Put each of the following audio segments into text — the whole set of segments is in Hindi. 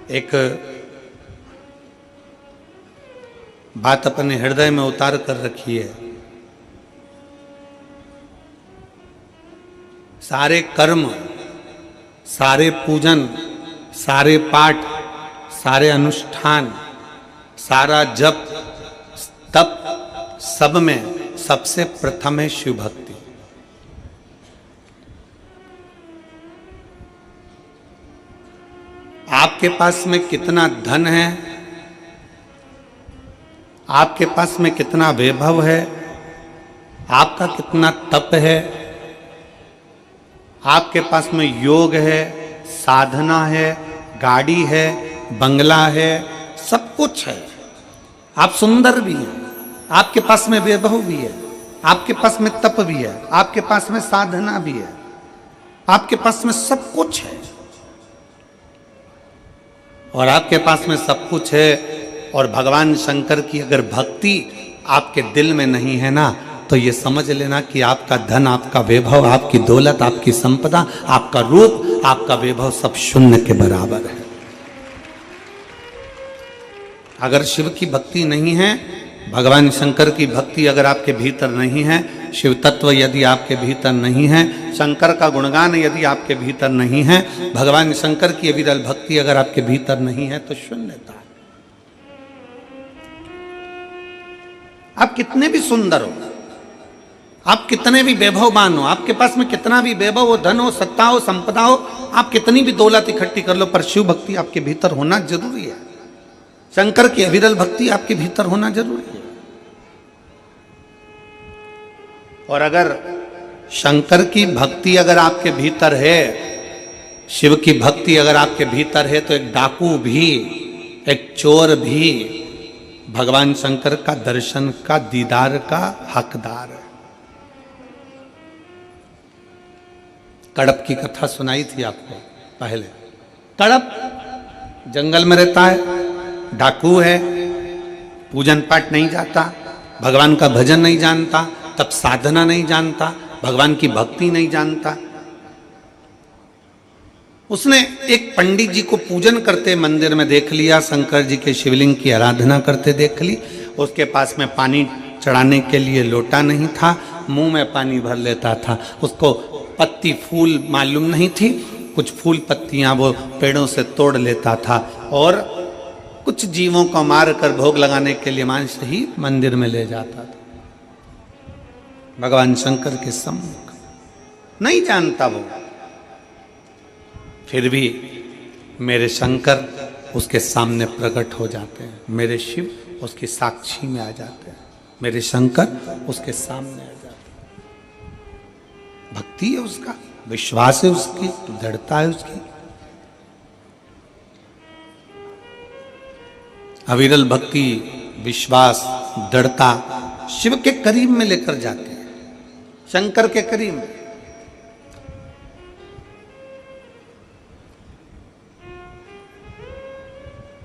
एक बात अपने हृदय में उतार कर रखी है। सारे कर्म, सारे पूजन, सारे पाठ, सारे अनुष्ठान, सारा जप तप, सब में सबसे प्रथम है शिव भक्ति। आपके पास में कितना धन है, आपके पास में कितना वैभव है, आपका कितना तप है, आपके पास में योग है, साधना है, गाड़ी है, बंगला है, सब कुछ है। आप सुंदर भी हैं, आपके पास में वैभव भी है, आपके पास में तप भी है, आपके पास में साधना भी है, आपके पास में सब कुछ है। और आपके पास में सब कुछ है और भगवान शंकर की अगर भक्ति आपके दिल में नहीं है ना, तो ये समझ लेना कि आपका धन, आपका वैभव, आपकी दौलत, आपकी संपदा, आपका रूप, आपका वैभव सब शून्य के बराबर है। अगर शिव की भक्ति नहीं है, भगवान शंकर की भक्ति अगर आपके भीतर नहीं है, शिव तत्व यदि आपके भीतर नहीं है, शंकर का गुणगान यदि आपके भीतर नहीं है, भगवान शंकर की अविरल भक्ति अगर आपके भीतर नहीं है, तो शून्यता। आप कितने भी सुंदर हो, आप कितने भी वैभववान हो, आपके पास में कितना भी वैभव हो, धन हो, सत्ता हो, संपदा हो, आप कितनी भी दौलत इकट्ठी कर लो, पर शिव भक्ति आपके भीतर होना जरूरी है। शंकर की अविरल भक्ति आपके भीतर होना जरूरी है। और अगर शंकर की भक्ति अगर आपके भीतर है, शिव की भक्ति अगर आपके भीतर है, तो एक डाकू भी, एक चोर भी भगवान शंकर का दर्शन का, दीदार का हकदार है। कड़प की कथा सुनाई थी आपको पहले। कड़प जंगल में रहता है, डाकू है, पूजन पाठ नहीं जाता, भगवान का भजन नहीं जानता, तब साधना नहीं जानता, भगवान की भक्ति नहीं जानता। उसने एक पंडित जी को पूजन करते मंदिर में देख लिया, शंकर जी के शिवलिंग की आराधना करते देख ली। उसके पास में पानी चढ़ाने के लिए लोटा नहीं था, मुंह में पानी भर लेता था। उसको पत्ती फूल मालूम नहीं थी, कुछ फूल पत्तियां वो पेड़ों से तोड़ लेता था और कुछ जीवों को मार कर भोग लगाने के लिए मांस ही मंदिर में ले जाता था। भगवान शंकर के सम्मुख नहीं जानता वो, फिर भी मेरे शंकर उसके सामने प्रकट हो जाते हैं, मेरे शिव उसकी साक्षी में आ जाते हैं, मेरे शंकर उसके सामने आ जाते हैं। भक्ति है उसका, विश्वास है उसकी, दृढ़ता है उसकी। अविरल भक्ति, विश्वास, दृढ़ता शिव के करीब में लेकर जाते हैं, शंकर के करीब में।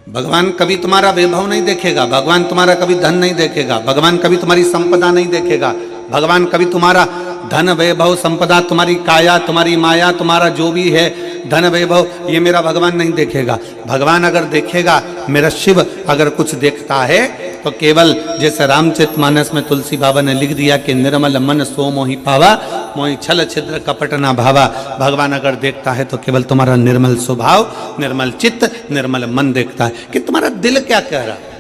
भगवान कभी तुम्हारा वैभव नहीं देखेगा, भगवान तुम्हारा कभी धन नहीं देखेगा, भगवान कभी तुम्हारी संपदा नहीं देखेगा, भगवान कभी तुम्हारा धन वैभव संपदा, तुम्हारी काया, तुम्हारी माया, तुम्हारा जो भी है धन वैभव, ये मेरा भगवान नहीं देखेगा। भगवान अगर देखेगा, मेरा शिव अगर कुछ देखता है, तो केवल जैसे रामचरितमानस में तुलसी बाबा ने लिख दिया कि निर्मल मन सो मोहि पावा, मोहि छल छिद्र कपट ना भावा। भगवान अगर देखता है तो केवल तुम्हारा निर्मल स्वभाव, निर्मल चित्त, निर्मल मन देखता है कि तुम्हारा दिल क्या कह रहा है।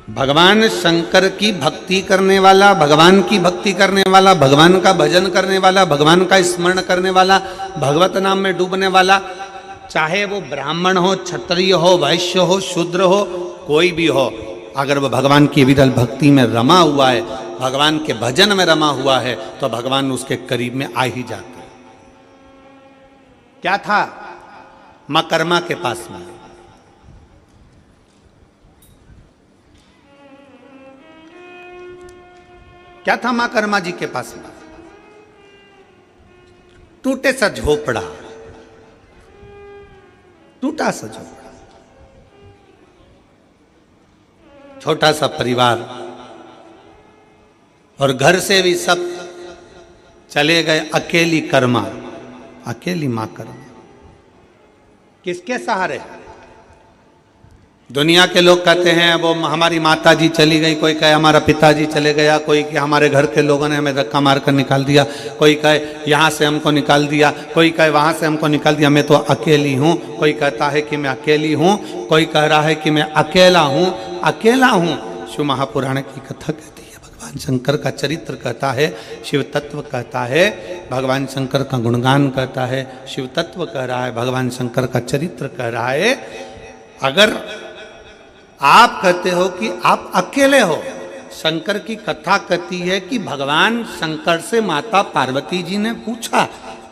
भगवान शंकर की भक्ति करने वाला, भगवान की भक्ति करने वाला, भगवान का भजन करने वाला, भगवान का स्मरण करने वाला, भगवत नाम में डूबने वाला, चाहे वो ब्राह्मण हो, क्षत्रिय हो, वैश्य हो, शूद्र हो, कोई भी हो, अगर वो भगवान की विरल भक्ति में रमा हुआ है, भगवान के भजन में रमा हुआ है, तो भगवान उसके करीब में आ ही जाते हैं। क्या था मकरमा के पास में, क्या था मां कर्मा जी के पास में? टूटे सा झोपड़ा, टूटा सा झोपड़ा, छोटा सा परिवार, और घर से भी सब चले गए, अकेली कर्मा, अकेली मां कर्मा। किसके सहारे? दुनिया के लोग कहते हैं वो हमारी माता जी चली गई, कोई कहे हमारा पिताजी चले गया, कोई कि हमारे घर के लोगों ने हमें धक्का मार कर निकाल दिया, कोई कहे यहाँ से हमको निकाल दिया, कोई कहे वहाँ से हमको निकाल दिया, मैं तो अकेली हूँ। कोई कहता है कि मैं अकेली हूँ, कोई कह रहा है कि मैं अकेला हूँ, अकेला हूँ। शिव महापुराण की कथा कहती है, भगवान शंकर का चरित्र कहता है, शिव तत्व कहता है, भगवान शंकर का गुणगान कहता है, शिव तत्व कह रहा है, भगवान शंकर का चरित्र कह रहा है। अगर आप कहते हो कि आप अकेले हो, शंकर की कथा कहती है कि भगवान शंकर से माता पार्वती जी ने पूछा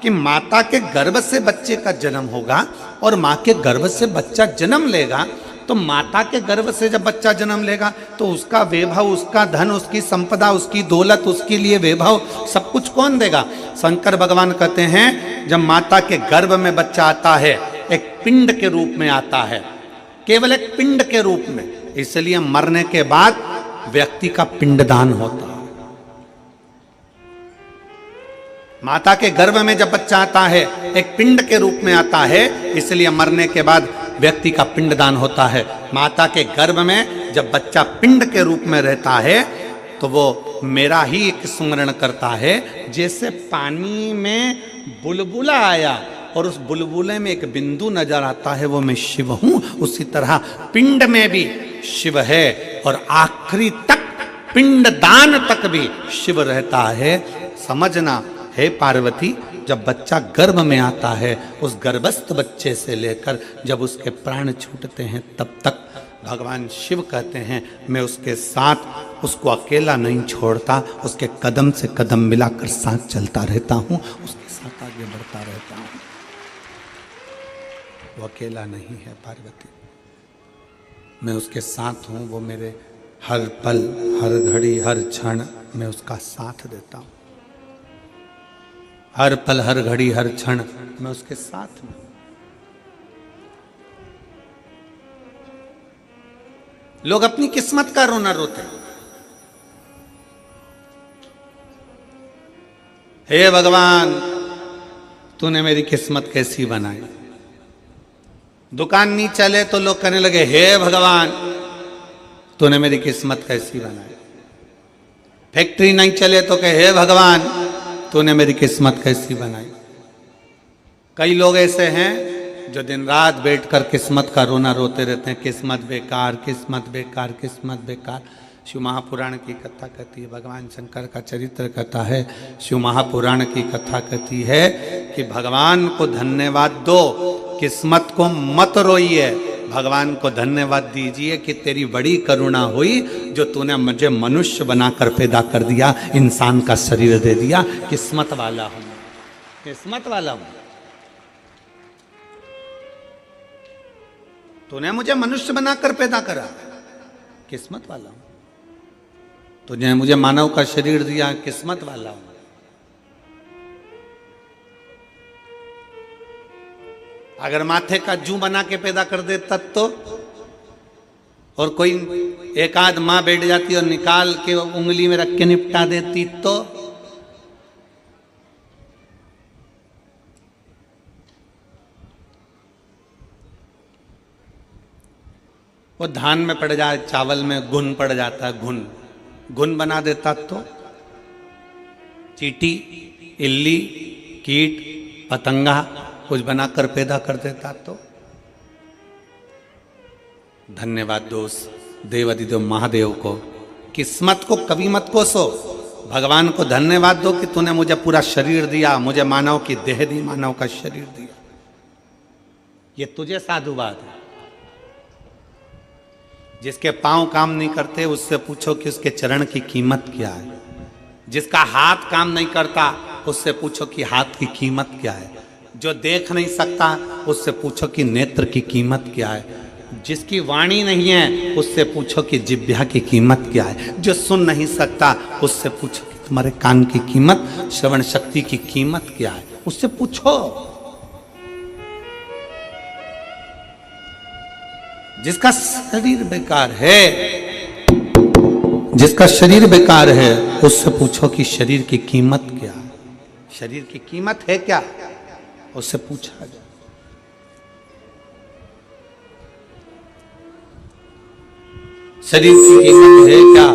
कि माता के गर्भ से बच्चे का जन्म होगा और माँ के गर्भ से बच्चा जन्म लेगा, तो माता के गर्भ से जब बच्चा जन्म लेगा तो उसका वैभव, उसका धन, उसकी संपदा, उसकी दौलत, उसके लिए वैभव सब कुछ कौन देगा? शंकर भगवान कहते हैं जब माता के गर्भ में बच्चा आता है एक पिंड के रूप में आता है, केवल एक पिंड के रूप में, इसलिए मरने के बाद व्यक्ति का पिंडदान होता है। माता के गर्भ में जब बच्चा आता है एक पिंड के रूप में आता है, इसलिए मरने के बाद व्यक्ति का पिंडदान होता है। माता के गर्भ में जब बच्चा पिंड के रूप में रहता है तो वो मेरा ही एक स्मरण करता है, जैसे पानी में बुलबुला आया और उस बुलबुले में एक बिंदु नजर आता है, वो मैं शिव हूं, उसी तरह पिंड में भी शिव है और आखिरी तक पिंडदान तक भी शिव रहता है। समझना हे पार्वती, जब बच्चा गर्भ में आता है, उस गर्भस्थ बच्चे से लेकर जब उसके प्राण छूटते हैं तब तक भगवान शिव कहते हैं मैं उसके साथ, उसको अकेला नहीं छोड़ता, उसके कदम से कदम मिलाकर साथ चलता रहता हूं, उसके साथ आगे बढ़ता रहता हूं। वो अकेला नहीं है पार्वती, मैं उसके साथ हूं, वो मेरे हर पल, हर घड़ी, हर क्षण मैं उसका साथ देता हूं। हर पल, हर घड़ी, हर क्षण मैं उसके साथ हूं। लोग अपनी किस्मत का रोना रोते हैं। हे भगवान, तूने मेरी किस्मत कैसी बनाई। दुकान नहीं चले तो लोग कहने लगे हे भगवान, तूने मेरी किस्मत कैसी बनाई। फैक्ट्री नहीं चले तो कहे हे भगवान, तूने मेरी किस्मत कैसी बनाई। कई लोग ऐसे हैं जो दिन रात बैठकर किस्मत का रोना रोते रहते हैं, किस्मत बेकार, किस्मत बेकार, किस्मत बेकार। शिव महापुराण की कथा कहती है, भगवान शंकर का चरित्र कहता है, शिव महापुराण की कथा कहती है कि भगवान को धन्यवाद दो, किस्मत को मत रोइए, भगवान को धन्यवाद दीजिए कि तेरी बड़ी करुणा हुई जो तूने मुझे मनुष्य बनाकर पैदा कर दिया, इंसान का शरीर दे दिया। किस्मत वाला हूं, किस्मत वाला हूं, तूने मुझे मनुष्य बनाकर पैदा करा, किस्मत वाला हूं। तूने मुझे मानव का शरीर दिया, किस्मत वाला हूं। अगर माथे का जू बना के पैदा कर देता तो, और कोई एक आध माँ बैठ जाती और निकाल के उंगली में रख के निपटा देती तो, वो धान में पड़ जाए, चावल में घुन पड़ जाता है, घुन घुन बना देता तो, चींटी, इल्ली, कीट, पतंगा कुछ बनाकर पैदा कर देता तो। धन्यवाद दोस्त देवादिदेव महादेव को, किस्मत को कभी मत कोसो, भगवान को धन्यवाद दो कि तूने मुझे पूरा शरीर दिया, मुझे मानव की देह दी, मानव का शरीर दिया। ये तुझे साधुवाद है। जिसके पांव काम नहीं करते उससे पूछो कि उसके चरण की कीमत क्या है। जिसका हाथ काम नहीं करता उससे पूछो कि हाथ की कीमत क्या है। जो देख नहीं सकता उससे पूछो कि नेत्र की कीमत क्या है। जिसकी वाणी नहीं है उससे पूछो कि जिह्वा की कीमत क्या है। जो सुन नहीं सकता उससे पूछो कि तुम्हारे कान की कीमत, श्रवण शक्ति की कीमत क्या है, उससे पूछो। जिसका शरीर बेकार है जिसका शरीर बेकार है उससे पूछो कि शरीर की कीमत क्या, शरीर की कीमत है क्या, उससे पूछा जाए। शरीर की कीमत है क्या,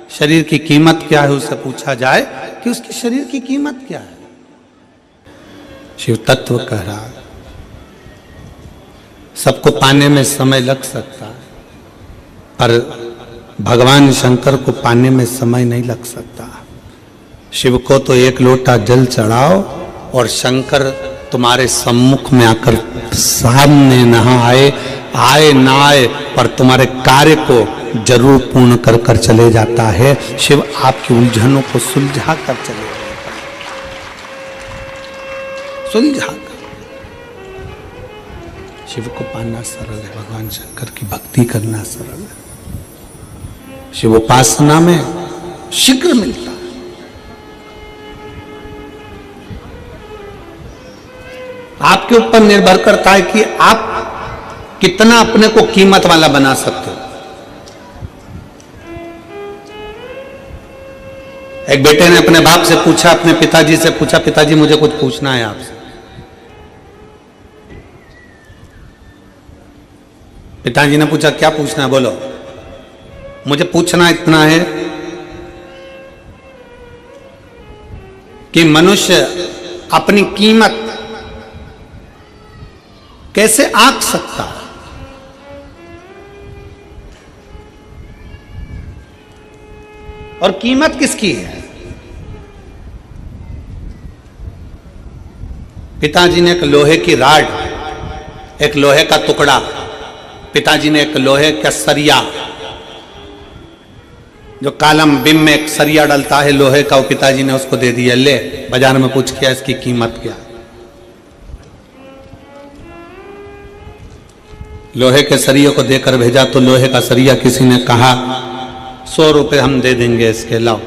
शरीर की कीमत क्या है, उससे पूछा जाए कि उसके शरीर की कीमत क्या है। शिव तत्व कह रहा है सबको पाने में समय लग सकता है, पर भगवान शंकर को पाने में समय नहीं लग सकता। शिव को तो एक लोटा जल चढ़ाओ और शंकर तुम्हारे सम्मुख में आकर सामने नहा आए ना आए, पर तुम्हारे कार्य को जरूर पूर्ण कर कर चले जाता है। शिव आपकी उलझनों को सुलझा कर चले जाता है, सुलझा कर। शिव को पाना सरल है, भगवान शंकर की भक्ति करना सरल है। शिव उपासना में शीघ्र मिलता है। आपके ऊपर निर्भर करता है कि आप कितना अपने को कीमत वाला बना सकते हो। एक बेटे ने अपने बाप से पूछा, अपने पिताजी से पूछा, पिताजी मुझे कुछ पूछना है आपसे। पिताजी ने पूछा क्या पूछना है, बोलो। मुझे पूछना इतना है कि मनुष्य अपनी कीमत कैसे आंक सकता है। और कीमत किसकी है? पिताजी ने एक लोहे की राड, एक लोहे का टुकड़ा, पिताजी ने एक लोहे का सरिया, जो कालम बिम में एक सरिया डलता है लोहे का, वो पिताजी ने उसको दे दिया, ले बाजार में पूछ किया इसकी कीमत क्या। लोहे के सरिये को देकर भेजा तो लोहे का सरिया किसी ने कहा 100 रुपए हम दे देंगे इसके, लाओ।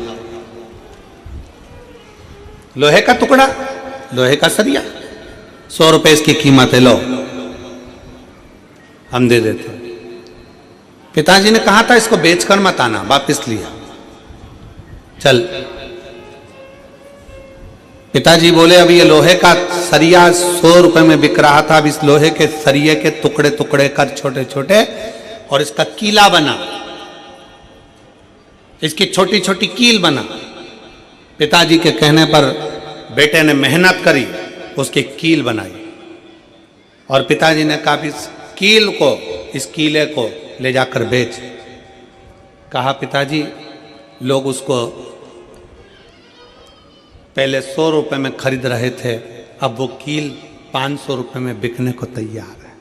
लोहे का टुकड़ा, लोहे का सरिया, 100 रुपए इसकी कीमत है, लो हम दे देते। पिताजी ने कहा था इसको बेचकर मत आना, वापिस लिया। चल, पिताजी बोले अब ये लोहे का सरिया 100 रुपए में बिक रहा था, अब इस लोहे के सरिये के टुकड़े टुकड़े कर छोटे छोटे और इसका कीला बना, इसकी छोटी छोटी कील बना। पिताजी के कहने पर बेटे ने मेहनत करी, उसकी कील बनाई और पिताजी ने कहा इस कील को, इस कीले को ले जाकर बेच। कहा पिताजी लोग उसको पहले 100 रुपए में खरीद रहे थे, अब वो कील 500 रुपए में बिकने को तैयार है।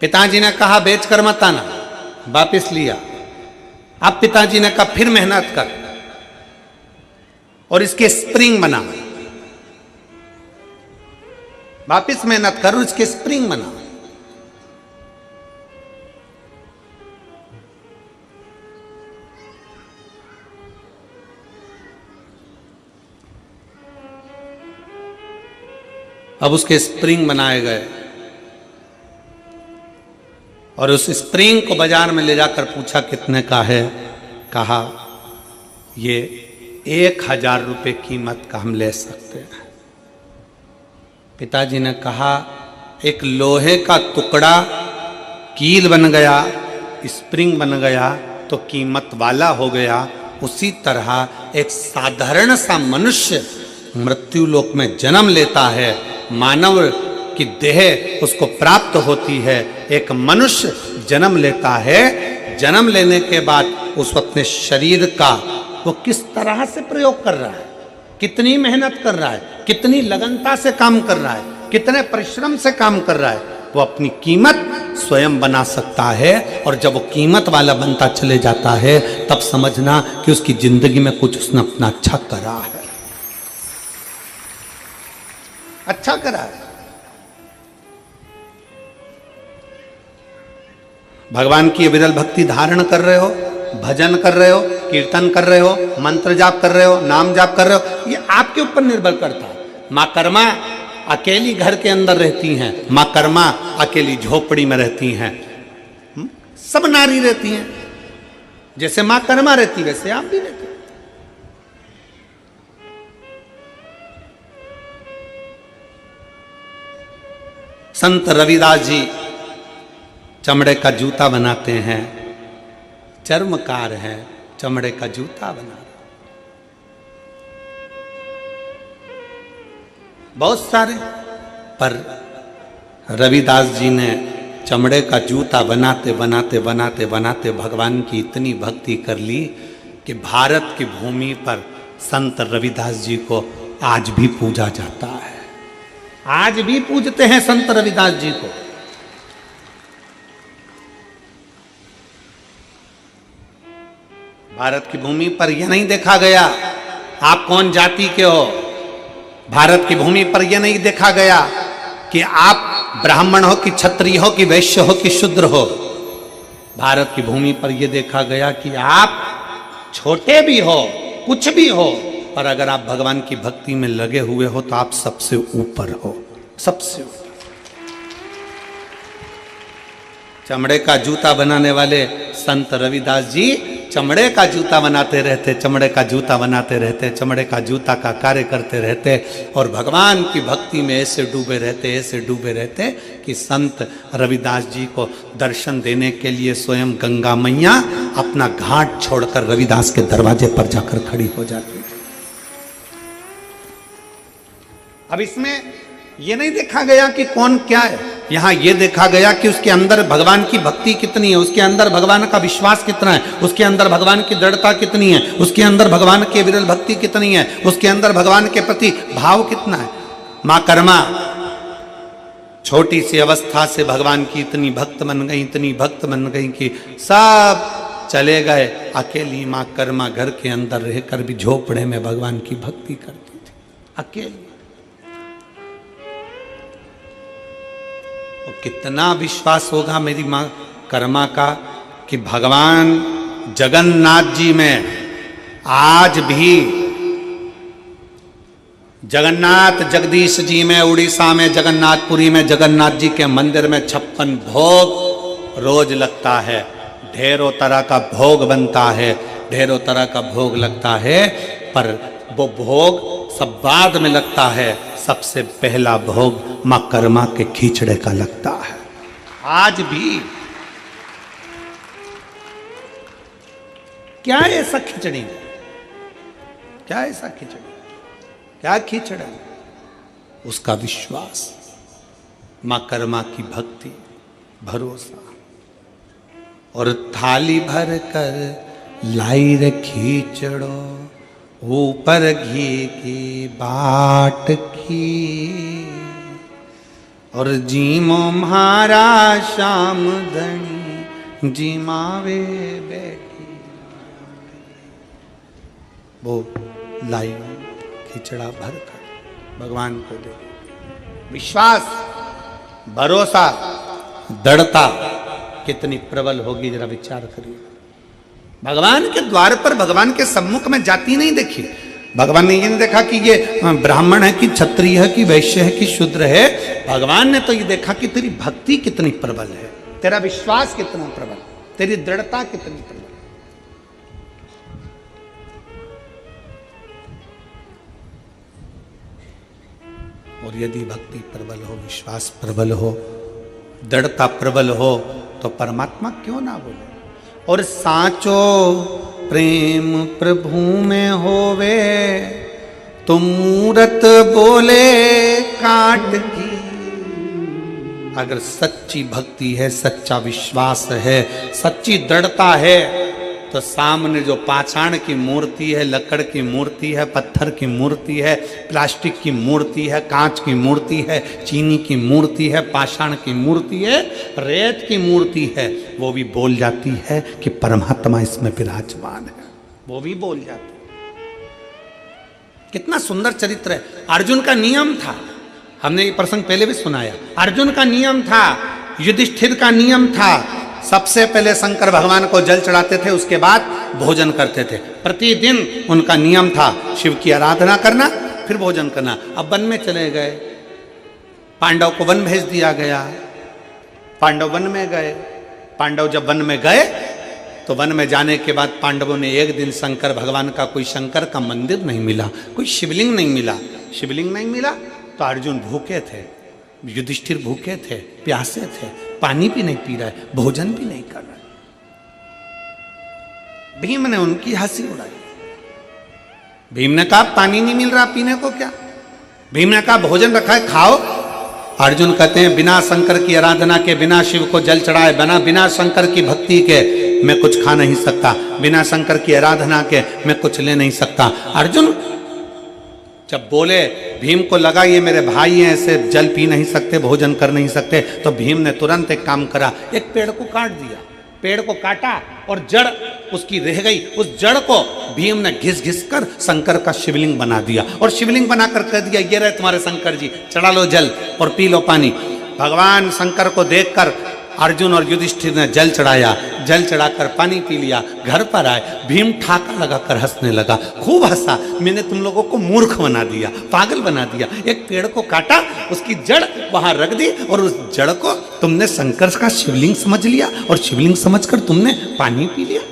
पिताजी ने कहा बेच कर मत आना, वापिस लिया। अब पिताजी ने कहा फिर मेहनत कर और इसके स्प्रिंग बना, वापिस मेहनत कर और इसके स्प्रिंग बना। अब उसके स्प्रिंग बनाए गए और उस स्प्रिंग को बाजार में ले जाकर पूछा कितने का है। कहा ये 1000 रुपये कीमत का हम ले सकते हैं। पिताजी ने कहा एक लोहे का टुकड़ा कील बन गया, स्प्रिंग बन गया तो कीमत वाला हो गया। उसी तरह एक साधारण सा मनुष्य मृत्यु लोक में जन्म लेता है, मानव की देह उसको प्राप्त होती है। एक मनुष्य जन्म लेता है, जन्म लेने के बाद उस अपने शरीर का वो किस तरह से प्रयोग कर रहा है, कितनी मेहनत कर रहा है, कितनी लगनता से काम कर रहा है, कितने परिश्रम से काम कर रहा है, वो अपनी कीमत स्वयं बना सकता है। और जब वो कीमत वाला बनता चले जाता है तब समझना कि उसकी जिंदगी में कुछ उसने अपना अच्छा करा है, अच्छा करा है। भगवान की विरल भक्ति धारण कर रहे हो, भजन कर रहे हो, कीर्तन कर रहे हो, मंत्र जाप कर रहे हो, नाम जाप कर रहे हो, ये आपके ऊपर निर्भर करता है। माँ कर्मा अकेली घर के अंदर रहती हैं, माँ कर्मा अकेली झोपड़ी में रहती हैं, सब नारी रहती हैं। जैसे मां कर्मा रहती वैसे आप भी रहते। संत रविदास जी चमड़े का जूता बनाते हैं, चर्मकार है, चमड़े का जूता बना। बहुत सारे, पर रविदास जी ने चमड़े का जूता बनाते बनाते बनाते बनाते भगवान की इतनी भक्ति कर ली कि भारत की भूमि पर संत रविदास जी को आज भी पूजा जाता है। आज भी पूजते हैं संत रविदास जी को। भारत की भूमि पर यह नहीं देखा गया आप कौन जाति के हो। भारत की भूमि पर यह नहीं देखा गया कि आप ब्राह्मण हो कि क्षत्रिय हो कि वैश्य हो कि शूद्र हो। भारत की भूमि पर यह देखा गया कि आप छोटे भी हो, कुछ भी हो, पर अगर आप भगवान की भक्ति में लगे हुए हो तो आप सबसे ऊपर हो, सबसे ऊपर। चमड़े का जूता बनाने वाले संत रविदास जी चमड़े का जूता बनाते रहते, चमड़े का जूता बनाते रहते, चमड़े का जूता का कार्य करते रहते और भगवान की भक्ति में ऐसे डूबे रहते, ऐसे डूबे रहते कि संत रविदास जी को दर्शन देने के लिए स्वयं गंगा मैया अपना घाट छोड़कर रविदास के दरवाजे पर जाकर खड़ी हो जाती। अब इसमें यह नहीं देखा गया कि कौन क्या है, यहां यह देखा गया कि उसके अंदर भगवान की भक्ति कितनी है, उसके अंदर भगवान का विश्वास कितना है, उसके अंदर भगवान की दृढ़ता कितनी है, उसके अंदर भगवान के विरल भक्ति कितनी है, उसके अंदर भगवान के प्रति भाव कितना है। मां कर्मा छोटी सी अवस्था से भगवान की इतनी भक्त बन गई, इतनी भक्त बन गई कि सब चले गए। अकेली मां कर्मा घर के अंदर रहकर भी झोपड़े में भगवान की भक्ति करती थी, अकेली। और कितना विश्वास होगा मेरी मां कर्मा का कि भगवान जगन्नाथ जी में आज भी, जगन्नाथ जगदीश जी में उड़ीसा में जगन्नाथपुरी में जगन्नाथ जी के मंदिर में 56 भोग रोज लगता है। ढेरों तरह का भोग बनता है, ढेरों तरह का भोग लगता है, पर वो भोग सब बाद में लगता है। सबसे पहला भोग मां कर्मा के खींचड़े का लगता है। आज भी क्या ऐसा खिचड़ी, क्या ऐसा खिचड़ी, क्या खिचड़ा, उसका विश्वास, मां कर्मा की भक्ति, भरोसा। और थाली भर कर लाई रे खींचड़ो, ऊपर घी की बाट की, और जीमो म्हारा श्याम धनी जीमावे बैठी। वो लाई खिचड़ा भर कर भगवान को दे। विश्वास, भरोसा, दृढ़ता कितनी प्रबल होगी, जरा विचार करिए। भगवान के द्वार पर, भगवान के सम्मुख में जाति नहीं देखी। भगवान ने ये नहीं देखा कि ये ब्राह्मण है कि क्षत्रिय है कि वैश्य है कि शूद्र है। भगवान ने तो ये देखा कि तेरी भक्ति कितनी प्रबल है, तेरा विश्वास कितना प्रबल, तेरी दृढ़ता कितनी प्रबल। और यदि भक्ति प्रबल हो, विश्वास प्रबल हो, दृढ़ता प्रबल हो तो परमात्मा क्यों ना बोले। और साचो प्रेम प्रभु में होवे तो मूरत बोले काट की। अगर सच्ची भक्ति है, सच्चा विश्वास है, सच्ची दृढ़ता है, तो सामने जो पाषाण की मूर्ति है, लकड़ की मूर्ति है, पत्थर की मूर्ति है, प्लास्टिक की मूर्ति है, कांच की मूर्ति है, चीनी की मूर्ति है, पाषाण की मूर्ति है, रेत की मूर्ति है, वो भी बोल जाती है कि परमात्मा इसमें विराजमान है। वो भी बोल जाती है। कितना सुंदर चरित्र है। अर्जुन का नियम था, हमने ये प्रसंग पहले भी सुनाया। अर्जुन का नियम था, युधिष्ठिर का नियम था, सबसे पहले शंकर भगवान को जल चढ़ाते थे, उसके बाद भोजन करते थे। प्रतिदिन उनका नियम था शिव की आराधना करना, फिर भोजन करना। अब वन में चले गए, पांडव को वन भेज दिया गया, पांडव वन में गए। पांडव जब वन में गए तो वन में जाने के बाद पांडवों ने एक दिन शंकर भगवान का कोई शंकर का मंदिर नहीं मिला, कोई शिवलिंग नहीं मिला। शिवलिंग नहीं मिला तो अर्जुन भूखे थे, युधिष्ठिर भूखे थे, प्यासे थे, पानी भी नहीं पी रहे, भोजन भी नहीं कर रहे। भीम ने उनकी हंसी उड़ाई। भीम ने कहा पानी नहीं मिल रहा पीने को क्या? भीम ने कहा भोजन रखा है खाओ। अर्जुन कहते हैं बिना शंकर की आराधना के, बिना शिव को जल चढ़ाए, बिना शंकर की भक्ति के मैं कुछ खा नहीं सकता, बिना शंकर की आराधना के मैं कुछ ले नहीं सकता। अर्जुन जब बोले, भीम को लगा ये मेरे भाई हैं, ऐसे जल पी नहीं सकते, भोजन कर नहीं सकते, तो भीम ने तुरंत एक काम करा, एक पेड़ को काट दिया। पेड़ को काटा और जड़ उसकी रह गई, उस जड़ को भीम ने घिस घिस कर शंकर का शिवलिंग बना दिया और शिवलिंग बनाकर कह दिया ये रहे तुम्हारे शंकर जी, चढ़ा लो जल और पी लो पानी। भगवान शंकर को देखकर अर्जुन और युधिष्ठिर ने जल चढ़ाया, जल चढ़ाकर पानी पी लिया। घर पर आए, भीम ठाका लगाकर हंसने लगा, खूब हंसा, मैंने तुम लोगों को मूर्ख बना दिया, पागल बना दिया। एक पेड़ को काटा, उसकी जड़ वहां रख दी और उस जड़ को तुमने शंकर का शिवलिंग समझ लिया और शिवलिंग समझकर तुमने पानी पी लिया।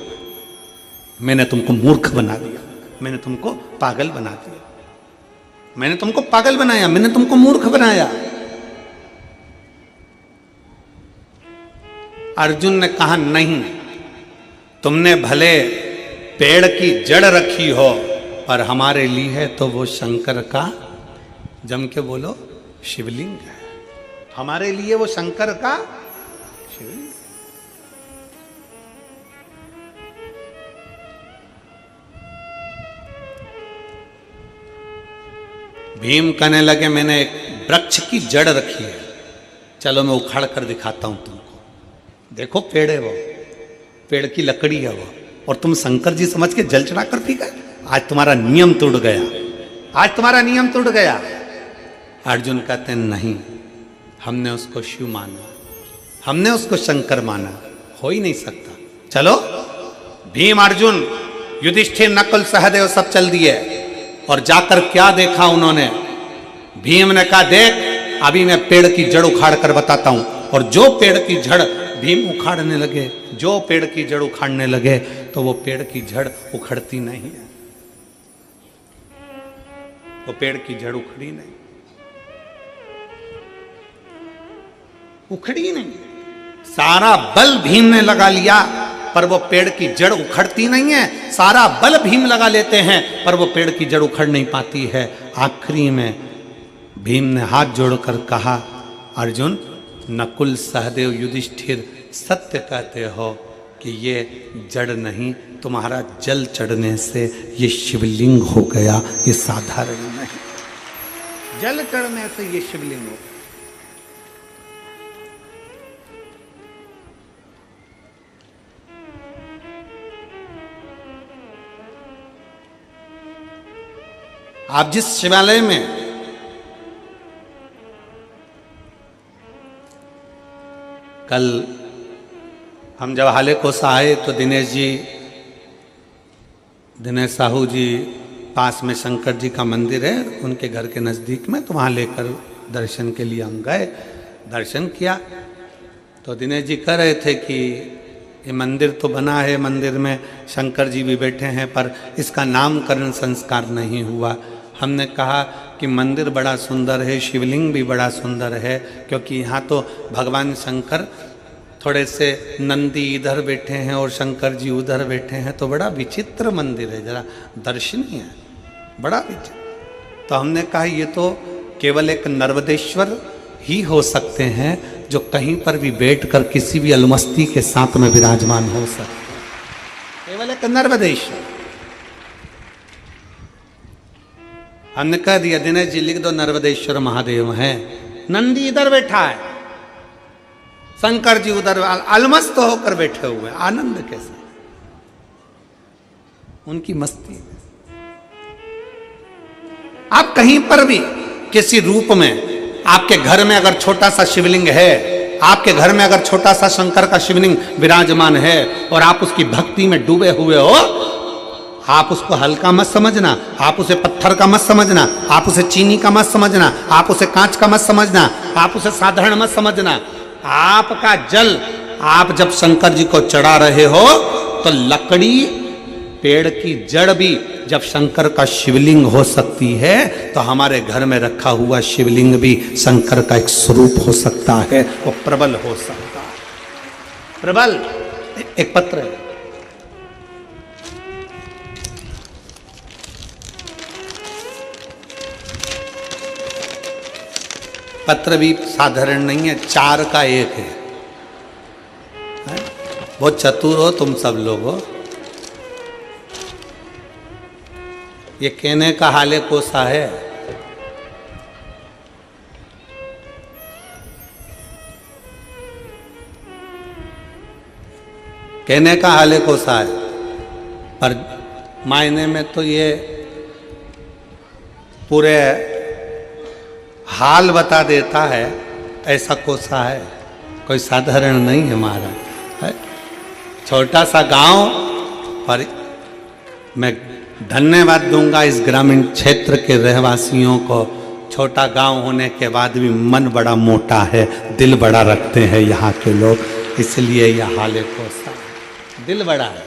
मैंने तुमको मूर्ख बना दिया, मैंने तुमको पागल बना दिया, मैंने तुमको पागल बनाया, मैंने तुमको मूर्ख बनाया। अर्जुन ने कहा नहीं, तुमने भले पेड़ की जड़ रखी हो पर हमारे लिए है तो वो शंकर का, जम के बोलो, शिवलिंग है। हमारे लिए वो शंकर का शिवलिंग। भीम कहने लगे मैंने एक वृक्ष की जड़ रखी है, चलो मैं उखाड़ कर दिखाता हूं तुमको। देखो पेड़ है वो, पेड़ की लकड़ी है वो, और तुम शंकर जी समझ के जल चढ़ाकर पी गए। आज तुम्हारा नियम टूट गया, आज तुम्हारा नियम टूट गया। अर्जुन कहते हैं नहीं, हमने उसको शिव माना, हमने उसको शंकर माना, हो ही नहीं सकता। चलो भीम, अर्जुन, युधिष्ठिर, नकुल, सहदेव सब चल दिए और जाकर क्या देखा उन्होंने? भीम ने कहा देख अभी मैं पेड़ की जड़ उखाड़ कर बताता हूं। और जो पेड़ की जड़ भीम उखाड़ने लगे, जो पेड़ की जड़ उखाड़ने लगे तो वो पेड़ की जड़ उखड़ती नहीं है, वो पेड़ की जड़ उखड़ी नहीं, उखड़ी नहीं। सारा बल भीम ने लगा लिया पर वो पेड़ की जड़ उखड़ती नहीं है। सारा बल भीम लगा लेते हैं पर वो पेड़ की जड़ उखड़ नहीं पाती है। आखिरी में भीम ने हाथ जोड़कर कहा अर्जुन, नकुल, सहदेव, युधिष्ठिर सत्य कहते हो कि ये जड़ नहीं, तुम्हारा जल चढ़ने से ये शिवलिंग हो गया, ये साधारण नहीं, जल चढ़ने से ये शिवलिंग हो गया। आप जिस शिवालय में कल हम जब हाले कोसा आए तो दिनेश साहू जी पास में शंकर जी का मंदिर है, उनके घर के नज़दीक में, तो वहाँ लेकर दर्शन के लिए हम गए, दर्शन किया। तो दिनेश जी कह रहे थे कि ये मंदिर तो बना है, मंदिर में शंकर जी भी बैठे हैं पर इसका नामकरण संस्कार नहीं हुआ। हमने कहा कि मंदिर बड़ा सुंदर है, शिवलिंग भी बड़ा सुंदर है, क्योंकि यहाँ तो भगवान शंकर थोड़े से नंदी इधर बैठे हैं और शंकर जी उधर बैठे हैं, तो बड़ा विचित्र मंदिर है, जरा दर्शनीय है, बड़ा विचित्र। तो हमने कहा ये तो केवल एक नर्मदेश्वर ही हो सकते हैं जो कहीं पर भी बैठकर किसी भी अलमस्ती के साथ में विराजमान हो सकते, केवल एक नर्मदेश्वर। हमने कह दिया दिनेश जी लिख दो नर्मदेश्वर महादेव हैं, नंदी इधर बैठा है, शंकर जी उधर अलमस्त होकर बैठे हुए, आनंद के साथ उनकी मस्ती। आप कहीं पर भी किसी रूप में, आपके घर में अगर छोटा सा शिवलिंग है, आपके घर में अगर छोटा सा शंकर का शिवलिंग विराजमान है और आप उसकी भक्ति में डूबे हुए हो, आप उसको हल्का मत समझना, आप उसे पत्थर का मत समझना, आप उसे चीनी का मत समझना, आप उसे कांच का मत समझना, आप उसे साधारण मत समझना। आपका जल आप जब शंकर जी को चढ़ा रहे हो तो लकड़ी, पेड़ की जड़ भी जब शंकर का शिवलिंग हो सकती है, तो हमारे घर में रखा हुआ शिवलिंग भी शंकर का एक स्वरूप हो सकता है, वो प्रबल हो सकता है। प्रबल एक पत्र है, पत्र भी साधारण नहीं है, 4 का 1 है। बहुत चतुर हो तुम सब लोग हो। ये कहने का हाले कोसा है। कहने का हाले कोसा है, पर मायने में तो ये पूरे हाल बता देता है, ऐसा कोसा है, कोई साधारण नहीं है महाराज। छोटा सा गांव, पर मैं धन्यवाद दूंगा इस ग्रामीण क्षेत्र के रहवासियों को। छोटा गांव होने के बाद भी मन बड़ा मोटा है, दिल बड़ा रखते हैं यहाँ के लोग, इसलिए यह हाले कोसा है, दिल बड़ा है।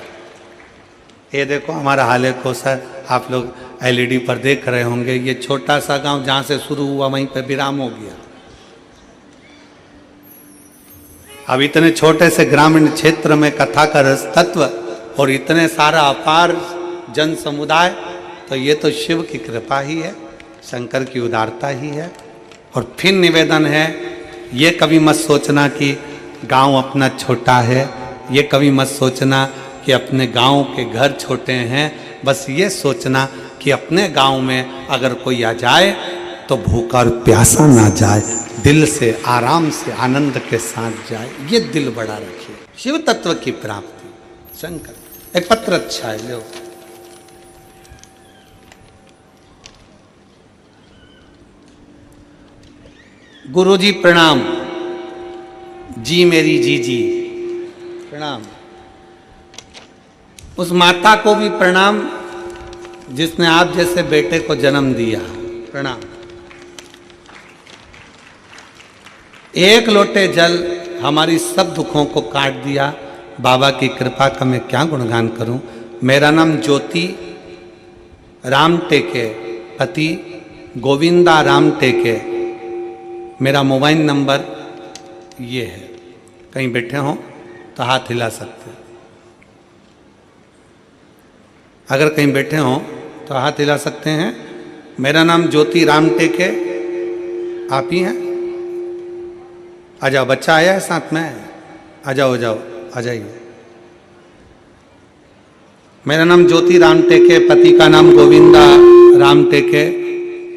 ये देखो हमारा हाले कोसा, आप लोग एलईडी पर देख रहे होंगे, ये छोटा सा गांव जहां से शुरू हुआ वहीं पे विराम हो गया। अब इतने छोटे से ग्रामीण क्षेत्र में कथा का रस तत्व और इतने सारा अपार जन समुदाय, तो ये तो शिव की कृपा ही है, शंकर की उदारता ही है। और फिर निवेदन है, ये कभी मत सोचना कि गांव अपना छोटा है, ये कभी मत सोचना कि अपने गांव के घर छोटे हैं, बस ये सोचना कि अपने गांव में अगर कोई आ जाए तो भूखा और प्यासा ना जाए, दिल से आराम से आनंद के साथ जाए, ये दिल बड़ा रखिए। शिव तत्व की प्राप्ति, शंकर। एक पत्र अच्छा है, लो। गुरुजी प्रणाम, जी मेरी जीजी प्रणाम। उस माता को भी प्रणाम जिसने आप जैसे बेटे को जन्म दिया, प्रणाम। एक लोटे जल हमारी सब दुखों को काट दिया, बाबा की कृपा का मैं क्या गुणगान करूं। मेरा नाम ज्योति राम टेके, पति गोविंदा राम टेके, मेरा मोबाइल नंबर ये है। कहीं बैठे हों तो हाथ हिला सकते हैं, अगर कहीं बैठे हों तो हाथ हिला सकते हैं। मेरा नाम ज्योति राम टेके, आप ही हैं? आ जाओ, बच्चा आया है साथ में, आ जाओ, आ जाइए। मेरा नाम ज्योति राम टेके, पति का नाम गोविंदा राम टेके,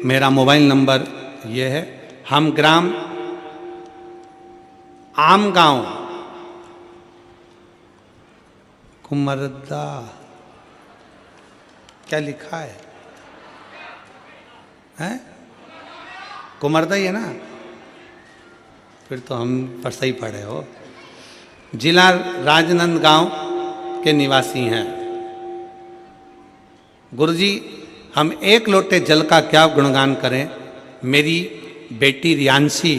मेरा मोबाइल नंबर ये है। हम ग्राम आम गांव कुमरदा, क्या लिखा है? हैं? कुमरदा ही है ना? फिर तो हम पर सही पढ़े हो। जिला राजनांदगांव के निवासी हैं। गुरुजी, हम एक लोटे जल का क्या गुणगान करें। मेरी बेटी रियांशी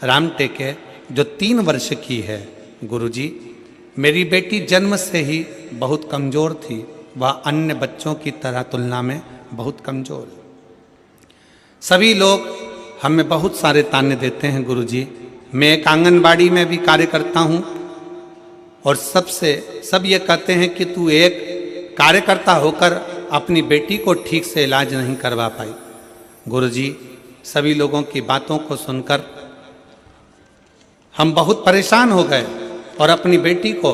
राम टेके जो 3 वर्ष की है, गुरुजी, मेरी बेटी जन्म से ही बहुत कमज़ोर थी, वह अन्य बच्चों की तरह तुलना में बहुत कमज़ोर। सभी लोग हमें बहुत सारे ताने देते हैं गुरुजी। मैं एक आंगनबाड़ी में भी कार्य करता हूँ और सब ये कहते हैं कि तू एक कार्यकर्ता होकर अपनी बेटी को ठीक से इलाज नहीं करवा पाई। गुरुजी, सभी लोगों की बातों को सुनकर हम बहुत परेशान हो गए और अपनी बेटी को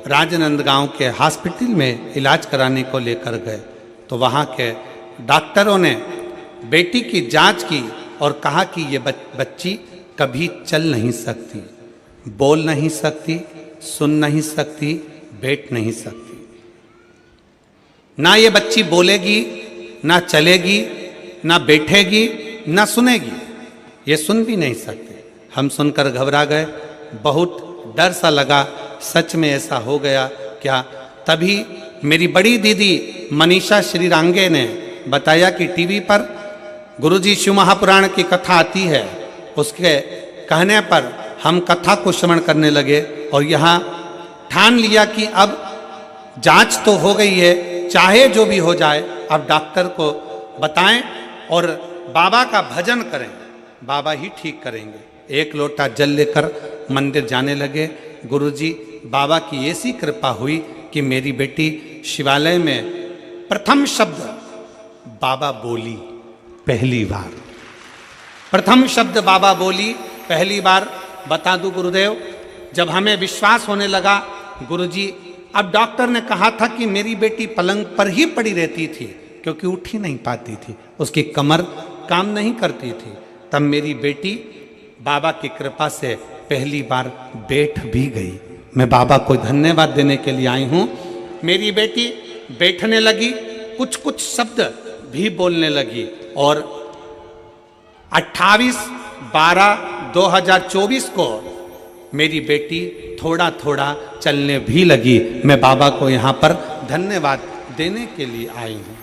राजनांदगांव के हॉस्पिटल में इलाज कराने को लेकर गए, तो वहाँ के डॉक्टरों ने बेटी की जांच की और कहा कि ये बच्ची कभी चल नहीं सकती, बोल नहीं सकती, सुन नहीं सकती, बैठ नहीं सकती। ना ये बच्ची बोलेगी, ना चलेगी, ना बैठेगी, ना सुनेगी, ये सुन भी नहीं सकते। हम सुनकर घबरा गए, बहुत डर सा लगा, सच में ऐसा हो गया क्या। तभी मेरी बड़ी दीदी मनीषा श्रीरांगे ने बताया कि टीवी पर गुरुजी शिव महापुराण की कथा आती है। उसके कहने पर हम कथा को श्रवण करने लगे और यहाँ ठान लिया कि अब जांच तो हो गई है, चाहे जो भी हो जाए, अब डॉक्टर को बताएं और बाबा का भजन करें, बाबा ही ठीक करेंगे। एक लोटा जल लेकर मंदिर जाने लगे। गुरुजी, बाबा की ऐसी कृपा हुई कि मेरी बेटी शिवालय में प्रथम शब्द बाबा बोली, पहली बार प्रथम शब्द बाबा बोली पहली बार। बता दूं गुरुदेव, जब हमें विश्वास होने लगा, गुरुजी अब डॉक्टर ने कहा था कि मेरी बेटी पलंग पर ही पड़ी रहती थी क्योंकि उठ ही नहीं पाती थी, उसकी कमर काम नहीं करती थी, तब मेरी बेटी बाबा की कृपा से पहली बार बैठ भी गई। मैं बाबा को धन्यवाद देने के लिए आई हूँ। मेरी बेटी बैठने लगी, कुछ कुछ शब्द भी बोलने लगी और 28/12/2024 को मेरी बेटी थोड़ा थोड़ा चलने भी लगी। मैं बाबा को यहाँ पर धन्यवाद देने के लिए आई हूँ।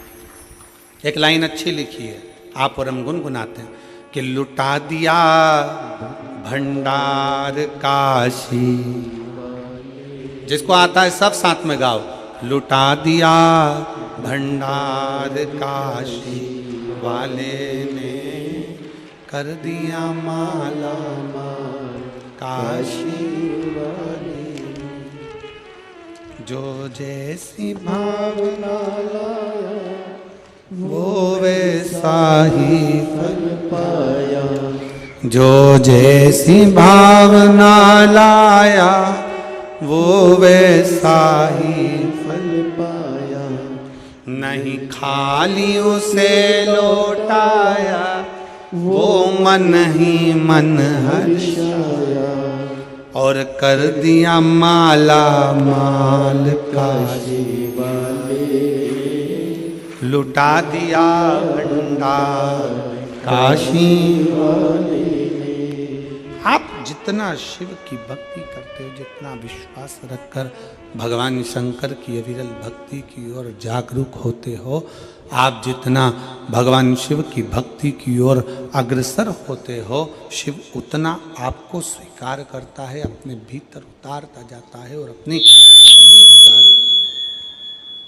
एक लाइन अच्छी लिखी है, आप और हम गुनगुनाते हैं कि लुटा दिया भंडार काशी। जिसको आता है सब साथ में गाओ, लुटा दिया भंडार काशी वाले ने कर दिया माला माल काशी वाले। जो जैसी भावना लाया वो वैसा ही फल पाया। जो जैसी भावना लाया वो वैसा ही फल पाया। नहीं खाली उसे लौटाया, वो मन ही मन हर्षाया और कर दिया माला माल काशी वाले। लुटा दिया भंडार काशी वाले। आप जितना शिव की भक्ति करते हो, जितना विश्वास रखकर भगवान शंकर की अविरल भक्ति की ओर जागरूक होते हो, आप जितना भगवान शिव की भक्ति की ओर अग्रसर होते हो, शिव उतना आपको स्वीकार करता है, अपने भीतर उतारता जाता है और अपनी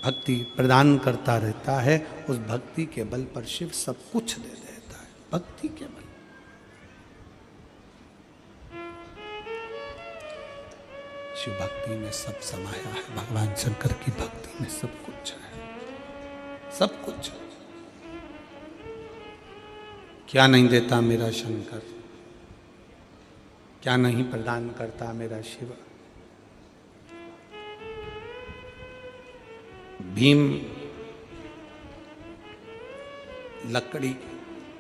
भक्ति प्रदान करता रहता है। उस भक्ति के बल पर शिव सब कुछ दे देता है, भक्ति के बल। शिव भक्ति में सब समाया है, भगवान शंकर की भक्ति में सब कुछ है, सब कुछ। क्या नहीं देता मेरा शंकर, क्या नहीं प्रदान करता मेरा शिव। भीम लकड़ी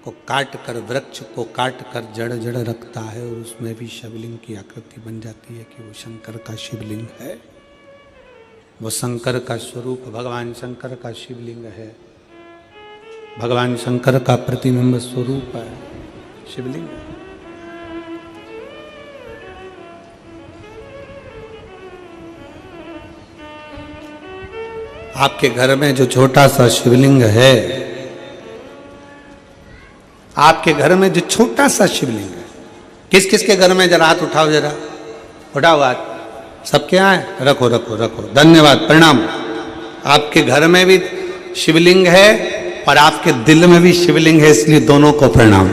को काट कर, वृक्ष को काट कर जड़ जड़ रखता है और उसमें भी शिवलिंग की आकृति बन जाती है कि वो शंकर का शिवलिंग है, वो शंकर का स्वरूप भगवान शंकर का शिवलिंग है, भगवान शंकर का प्रतिबिंब स्वरूप है शिवलिंग। आपके घर में जो छोटा सा शिवलिंग है, आपके घर में जो छोटा सा शिवलिंग है, किस किस के घर में, जरा हाथ उठाओ, जरा उठाओ हाथ, सबके यहाँ है? रखो रखो रखो, धन्यवाद, प्रणाम। आपके घर में भी शिवलिंग है और आपके दिल में भी शिवलिंग है, इसलिए दोनों को प्रणाम।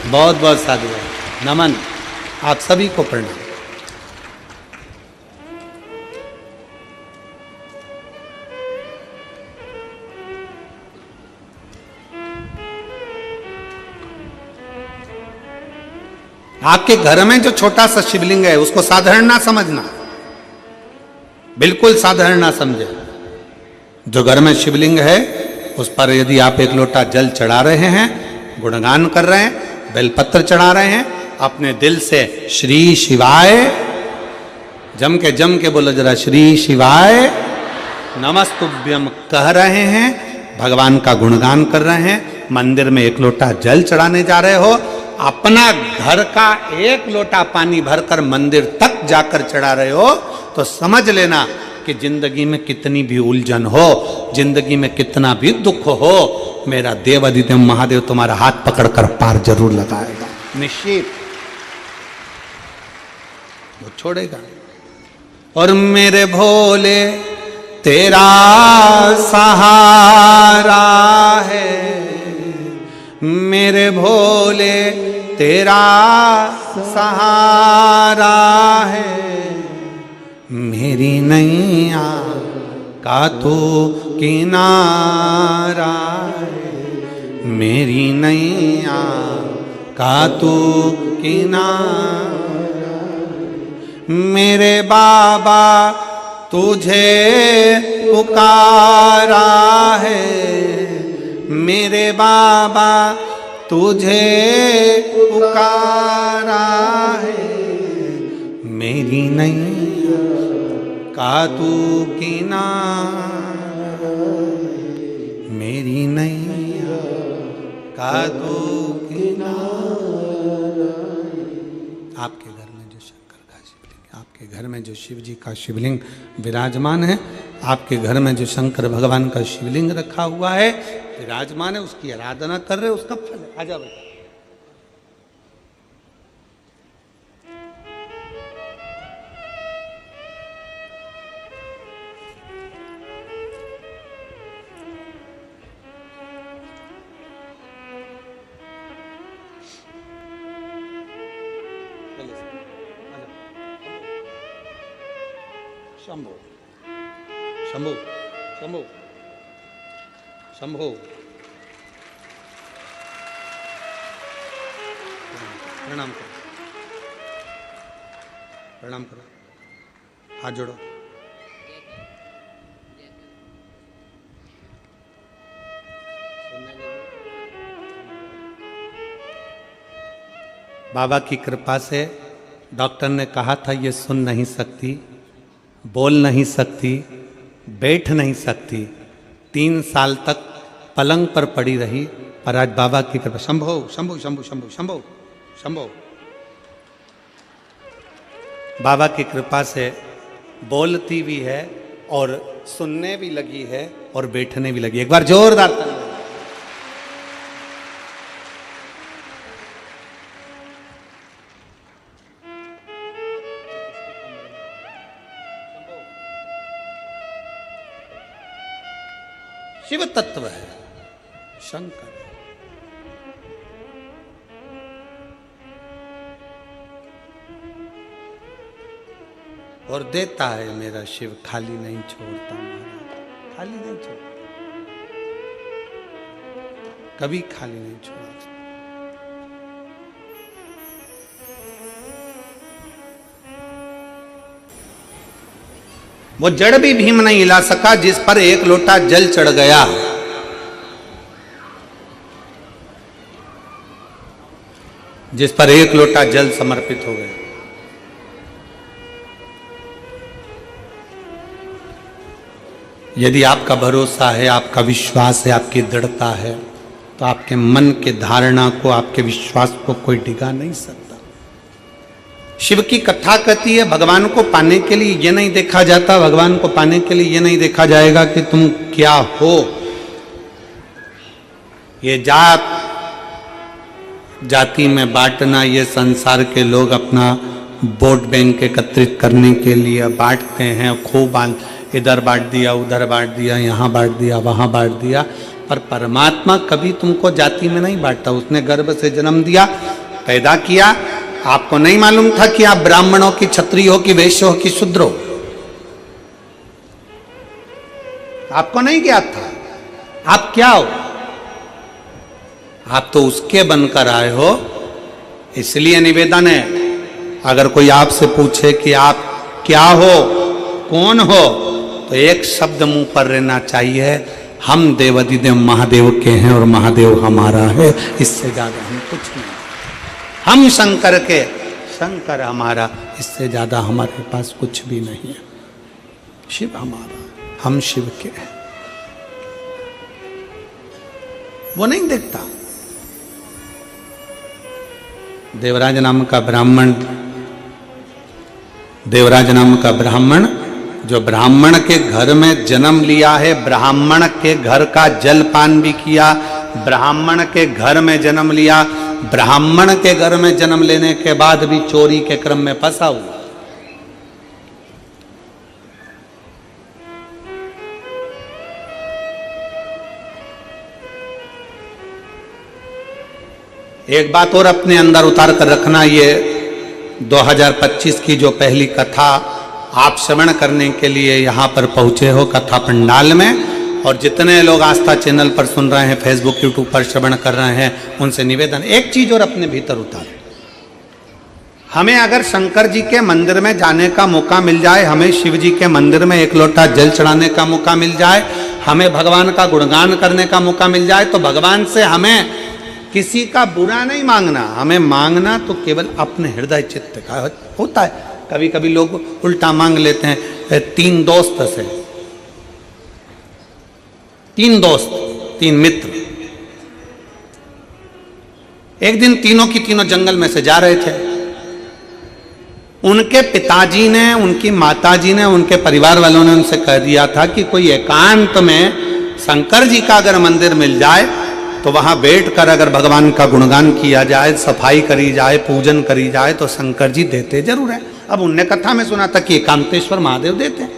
बहुत बहुत साधुवाद, नमन, आप सभी को प्रणाम। आपके घर में जो छोटा सा शिवलिंग है उसको साधारण ना समझना, बिल्कुल साधारण ना समझे। जो घर में शिवलिंग है उस पर यदि आप एक लोटा जल चढ़ा रहे हैं, गुणगान कर रहे हैं, बेलपत्र चढ़ा रहे हैं, अपने दिल से श्री शिवाय जम के बोलो जरा, श्री शिवाय नमस्तुभ्यम कह रहे हैं, भगवान का गुणगान कर रहे हैं, मंदिर में एक लोटा जल चढ़ाने जा रहे हो, अपना घर का एक लोटा पानी भरकर मंदिर तक जाकर चढ़ा रहे हो, तो समझ लेना कि जिंदगी में कितनी भी उलझन हो, जिंदगी में कितना भी दुख हो, मेरा देव अधिदेव महादेव तुम्हारा हाथ पकड़कर पार जरूर लगाएगा, निश्चित वो छोड़ेगा। और मेरे भोले तेरा सहारा है, मेरे भोले तेरा सहारा है, मेरी नैया का तू किनारा है, मेरी नैया का तू किनारा, मेरे बाबा तुझे पुकारा है, मेरे बाबा तुझे पुकारा है, मेरी नैया का तू किनारा, मेरी नैया का तू किनारा। आपके घर में जो शंकर का शिवलिंग, आपके घर में जो शिव जी का शिवलिंग विराजमान है, आपके घर में जो शंकर भगवान का शिवलिंग रखा हुआ है, विराजमान है, उसकी आराधना कर रहे हो, उसका फल है। आ जाओ बेटा। शंभो शंभो शंभो शंभो, प्रणाम करो, प्रणाम करो, हाथ जोड़ो। बाबा की कृपा से डॉक्टर ने कहा था ये सुन नहीं सकती, बोल नहीं सकती, बैठ नहीं सकती, 3 साल तक पलंग पर पड़ी रही, पर आज बाबा की कृपा, शंभो शंभो शंभो शंभो शंभो शंभो, बाबा की कृपा से बोलती भी है और सुनने भी लगी है और बैठने भी लगी। एक बार जोरदार ताली। शिव तत्व है शंकर, और देता है मेरा शिव, खाली नहीं छोड़ता महाराज, खाली नहीं छोड़ता, कभी खाली नहीं छोड़ा। वो जड़ भी भीम नहीं हिला सका जिस पर 1 लोटा जल चढ़ गया। जिस पर 1 लोटा जल समर्पित हो गया। यदि आपका भरोसा है, आपका विश्वास है, आपकी दृढ़ता है, तो आपके मन के धारणा को, आपके विश्वास को कोई डिगा नहीं सकता। शिव की कथा कहती है भगवान को पाने के लिए ये नहीं देखा जाता, भगवान को पाने के लिए ये नहीं देखा जाएगा कि तुम क्या हो। ये जात जाति में बांटना, ये संसार के लोग अपना वोट बैंक एकत्रित करने के लिए बांटते हैं। खूब इधर बांट दिया, उधर बांट दिया, यहाँ बांट दिया, वहाँ बांट दिया, पर परमात्मा कभी तुमको जाति में नहीं बांटता। उसने गर्भ से जन्म दिया, पैदा किया। आपको नहीं मालूम था कि आप ब्राह्मण हो कि क्षत्रिय हो कि वैश्य हो कि शूद्र हो, आपको नहीं ज्ञात था आप क्या हो। आप तो उसके बनकर आए हो। इसलिए निवेदन है, अगर कोई आपसे पूछे कि आप क्या हो, कौन हो, तो एक शब्द मुंह पर रहना चाहिए, हम देवाधिदेव महादेव के हैं और महादेव हमारा है। इससे ज्यादा हम कुछ नहीं। हम शंकर के, शंकर हमारा, इससे ज्यादा हमारे पास कुछ भी नहीं है। शिव हमारा, हम शिव के हैं। वो नहीं देखता। देवराज नाम का ब्राह्मण, देवराज नाम का ब्राह्मण जो ब्राह्मण के घर में जन्म लिया है, ब्राह्मण के घर का जलपान भी किया, ब्राह्मण के घर में जन्म लिया, ब्राह्मण के घर में जन्म लेने के बाद भी चोरी के क्रम में फंसा हुआ। एक बात और अपने अंदर उतार कर रखना, ये 2025 की जो पहली कथा आप श्रवण करने के लिए यहाँ पर पहुँचे हो कथा पंडाल में, और जितने लोग आस्था चैनल पर सुन रहे हैं, फेसबुक यूट्यूब पर श्रवण कर रहे हैं, उनसे निवेदन, एक चीज और अपने भीतर उतारें। हमें अगर शंकर जी के मंदिर में जाने का मौका मिल जाए, हमें शिव जी के मंदिर में एक लोटा जल चढ़ाने का मौका मिल जाए, हमें भगवान का गुणगान करने का मौका मिल जाए, तो भगवान से हमें किसी का बुरा नहीं मांगना, हमें मांगना तो केवल अपने हृदय चित्त का होता है। कभी कभी लोग उल्टा मांग लेते हैं। 3 दोस्त से, 3 दोस्त, 3 मित्र, एक दिन तीनों की तीनों जंगल में से जा रहे थे। उनके पिताजी ने, उनकी माताजी ने, उनके परिवार वालों ने उनसे कह दिया था कि कोई एकांत में शंकर जी का अगर मंदिर मिल जाए तो वहां बैठकर अगर भगवान का गुणगान किया जाए, सफाई करी जाए, पूजन करी जाए तो शंकर जी देते जरूर है। अब उनने कथा में सुना था कि एकांतेश्वर महादेव देते हैं।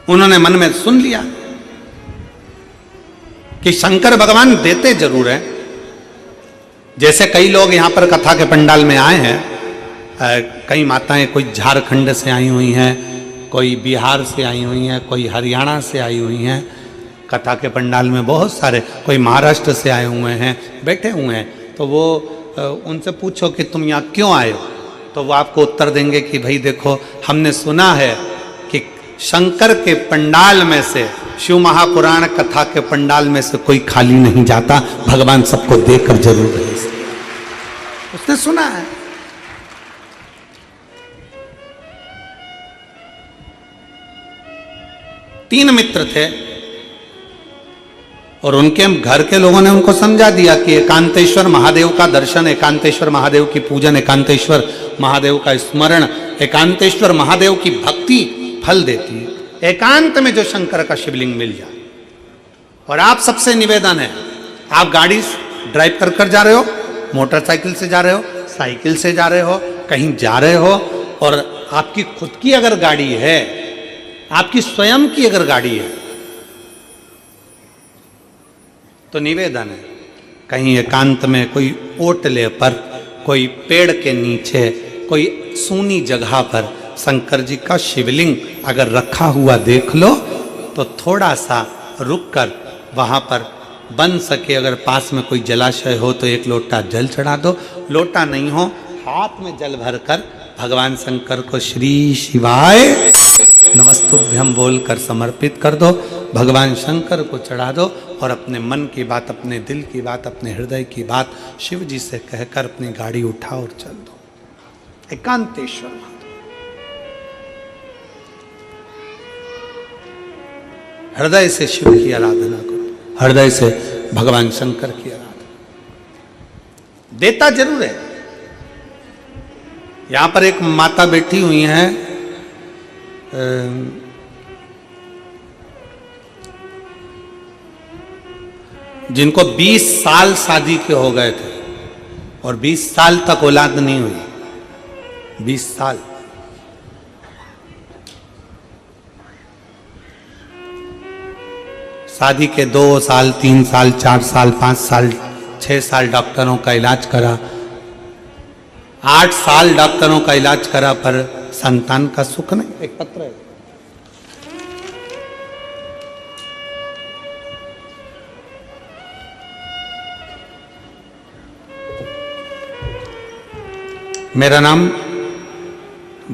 उन्होंने मन में सुन लिया कि शंकर भगवान देते जरूर हैं। जैसे कई लोग यहां पर कथा के पंडाल में आए हैं, कई माताएं कोई झारखंड से आई हुई हैं, कोई बिहार से आई हुई हैं, कोई हरियाणा से आई हुई हैं, कथा के पंडाल में बहुत सारे, कोई महाराष्ट्र से आए हुए हैं, बैठे हुए हैं। तो वो उनसे पूछो कि तुम यहाँ क्यों आए हो, तो वो आपको उत्तर देंगे कि भाई देखो, हमने सुना है कि शंकर के पंडाल में से, शिव महापुराण कथा के पंडाल में से कोई खाली नहीं जाता, भगवान सबको देकर जरूर भेजते। उसने सुना है। तीन मित्र थे और उनके घर के लोगों ने उनको समझा दिया कि एकांतेश्वर महादेव का दर्शन, एकांतेश्वर महादेव की पूजन, एकांतेश्वर महादेव का स्मरण, एकांतेश्वर महादेव की भक्ति फल देती है। एकांत में जो शंकर का शिवलिंग मिल जाए। और आप सबसे निवेदन है, आप गाड़ी ड्राइव कर कर जा रहे हो, मोटरसाइकिल से जा रहे हो, साइकिल से जा रहे हो, कहीं जा रहे हो, और आपकी खुद की अगर गाड़ी है, आपकी स्वयं की अगर गाड़ी है, तो निवेदन है कहीं एकांत में कोई ओटले पर, कोई पेड़ के नीचे, कोई सूनी जगह पर शंकर जी का शिवलिंग अगर रखा हुआ देख लो तो थोड़ा सा रुक कर वहां पर बन सके, अगर पास में कोई जलाशय हो तो एक लोटा जल चढ़ा दो। लोटा नहीं हो, हाथ में जल भरकर भगवान शंकर को श्री शिवाय नमस्तुभ्यम बोलकर समर्पित कर दो, भगवान शंकर को चढ़ा दो और अपने मन की बात, अपने दिल की बात, अपने हृदय की बात शिव जी से कहकर अपनी गाड़ी उठाओ और चल दो। एकांतेश्वर महादेव, हृदय से शिव की आराधना करो, हृदय से भगवान शंकर की आराधना। देता जरूर है। यहां पर एक माता बैठी हुई हैं, जिनको 20 साल शादी के हो गए थे और 20 साल तक औलाद नहीं हुई। 20 साल। शादी के 2 साल, 3 साल, 4 साल, 5 साल, 6 साल डॉक्टरों का इलाज करा, 8 साल डॉक्टरों का इलाज करा, पर संतान का सुख नहीं। एक पत्र है, मेरा नाम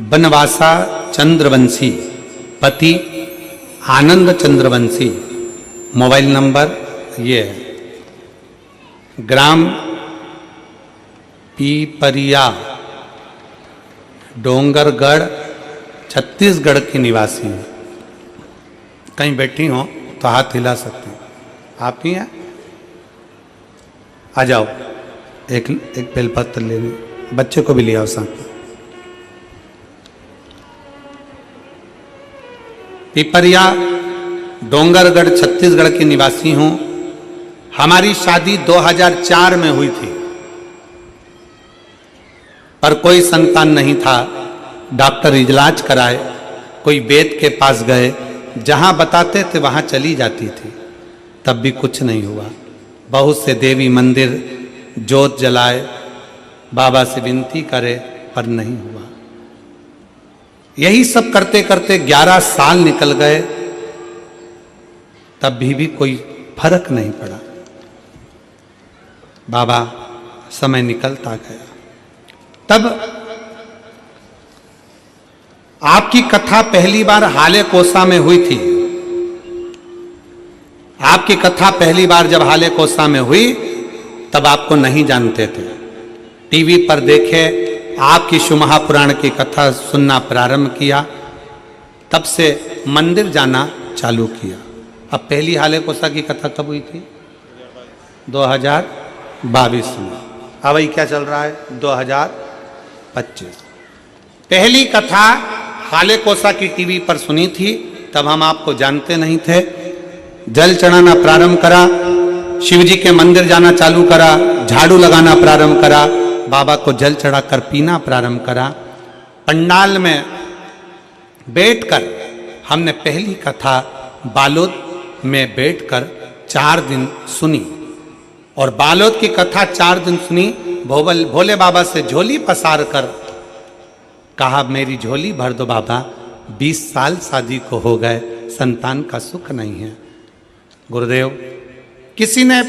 बनवासा चंद्रवंशी, पति आनंद चंद्रवंशी, मोबाइल नंबर ये है, ग्राम पीपरिया, डोंगरगढ़, छत्तीसगढ़ की निवासी हूँ। कहीं बैठी हो तो हाथ हिला सकते हैं। आप ही हैं? आ जाओ, एक बेलपत्र ले लो, बच्चे को भी ले आओ साथ। पिपरिया, डोंगरगढ़, छत्तीसगढ़ की निवासी हूं। हमारी शादी 2004 में हुई थी, पर कोई संतान नहीं था। डॉक्टर इलाज कराए, कोई वेद के पास गए, जहां बताते थे वहां चली जाती थी, तब भी कुछ नहीं हुआ। बहुत से देवी मंदिर जोत जलाए, बाबा से विनती करे, पर नहीं हुआ। यही सब करते करते 11 साल निकल गए, तब भी कोई फर्क नहीं पड़ा। बाबा समय निकलता गया। तब आपकी कथा पहली बार हाले कोसा में हुई थी। आपकी कथा पहली बार जब हाले कोसा में हुई, तब आपको नहीं जानते थे। टीवी पर देखे, आपकी शिव महापुराण की कथा सुनना प्रारंभ किया, तब से मंदिर जाना चालू किया। अब पहली हाले कोसा की कथा कब हुई थी? 2022 में। अब वही क्या चल रहा है? 2025। पहली कथा हाले कोसा की टीवी पर सुनी थी, तब हम आपको जानते नहीं थे। जल चढ़ाना प्रारंभ करा, शिव जी के मंदिर जाना चालू करा, झाड़ू लगाना प्रारंभ करा, बाबा को जल चढ़ाकर पीना प्रारंभ करा। पंडाल में बैठकर हमने पहली कथा बालोद में बैठकर 4 दिन सुनी, और बालोद की कथा 4 दिन सुनी। भोले बाबा से झोली पसार कर कहा, मेरी झोली भर दो बाबा, 20 साल शादी को हो गए, संतान का सुख नहीं है। गुरुदेव, किसी ने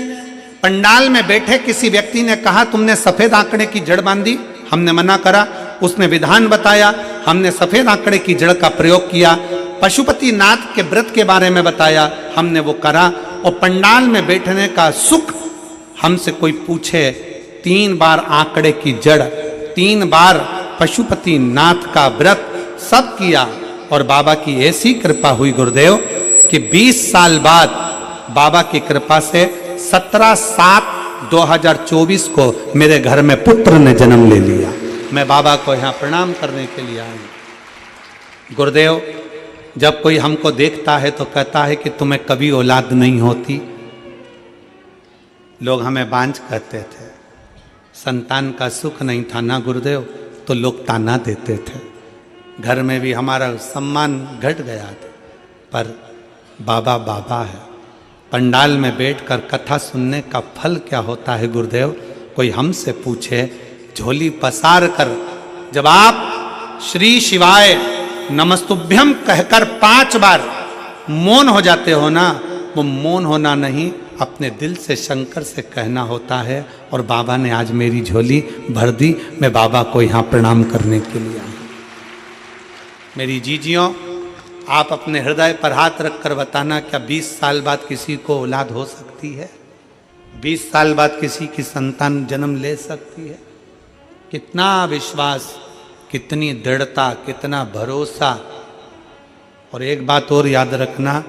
पंडाल में बैठे किसी व्यक्ति ने कहा, तुमने सफेद आंकड़े की जड़ बांधी। हमने मना करा। उसने विधान बताया, हमने सफेद आंकड़े की जड़ का प्रयोग किया। पशुपति नाथ के व्रत के बारे में बताया, हमने वो करा। और पंडाल में बैठने का सुख हमसे कोई पूछे, 3 बार आंकड़े की जड़, 3 बार पशुपति नाथ का व्रत, सब किया। और बाबा की ऐसी कृपा हुई गुरुदेव कि 20 साल बाद बाबा की कृपा से 17/7/2024 को मेरे घर में पुत्र ने जन्म ले लिया। मैं बाबा को यहाँ प्रणाम करने के लिए आया। गुरुदेव, जब कोई हमको देखता है तो कहता है कि तुम्हें कभी औलाद नहीं होती। लोग हमें बांझ कहते थे, संतान का सुख नहीं था ना गुरुदेव, तो लोग ताना देते थे। घर में भी हमारा सम्मान घट गया था। पर बाबा बाबा है। पंडाल में बैठकर कथा सुनने का फल क्या होता है गुरुदेव? कोई हमसे पूछे, झोली पसार कर जब आप श्री शिवाय नमस्तुभ्यम कहकर 5 बार मौन हो जाते हो ना, वो मौन होना नहीं, अपने दिल से शंकर से कहना होता है। और बाबा ने आज मेरी झोली भर दी। मैं बाबा को यहाँ प्रणाम करने के लिए आया। मेरी जीजियों, आप अपने हृदय पर हाथ रखकर बताना, क्या 20 साल बाद किसी को औलाद हो सकती है? 20 साल बाद किसी की संतान जन्म ले सकती है? कितना विश्वास, कितनी दृढ़ता, कितना भरोसा। और एक बात और याद रखना,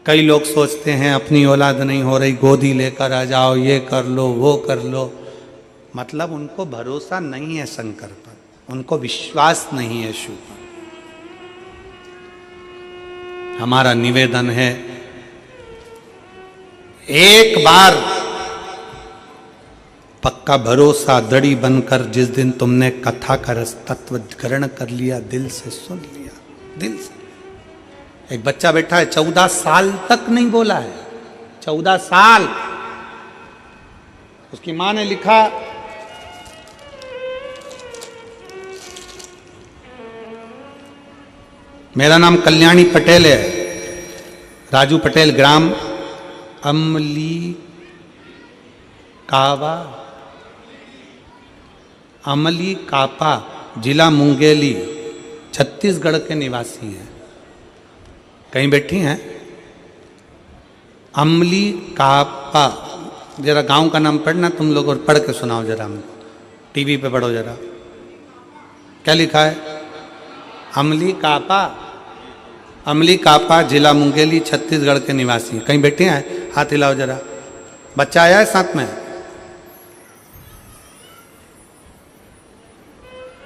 कई लोग सोचते हैं अपनी औलाद नहीं हो रही, गोदी लेकर आ जाओ, ये कर लो, वो कर लो। मतलब उनको भरोसा नहीं है शंकर पर, उनको विश्वास नहीं है शिव पर। हमारा निवेदन है, एक बार पक्का भरोसा दड़ी बनकर जिस दिन तुमने कथा का रस तत्व ग्रहण कर लिया, दिल से सुन लिया, दिल से। एक बच्चा बैठा है, 14 साल तक नहीं बोला है, 14 साल। उसकी मां ने लिखा, मेरा नाम कल्याणी पटेल है, राजू पटेल, ग्राम अमली कापा, जिला मुंगेली, छत्तीसगढ़ के निवासी हैं। कहीं बैठी हैं? अमली कापा, जरा गांव का नाम पढ़ना तुम लोग, और पढ़ के सुनाओ जरा हमको, टीवी पे पढ़ो जरा। क्या लिखा है? अमली कापा, जिला मुंगेली, छत्तीसगढ़ के निवासी। कहीं बैठे हैं? हाथ हिलाओ जरा। बच्चा आया है साथ में?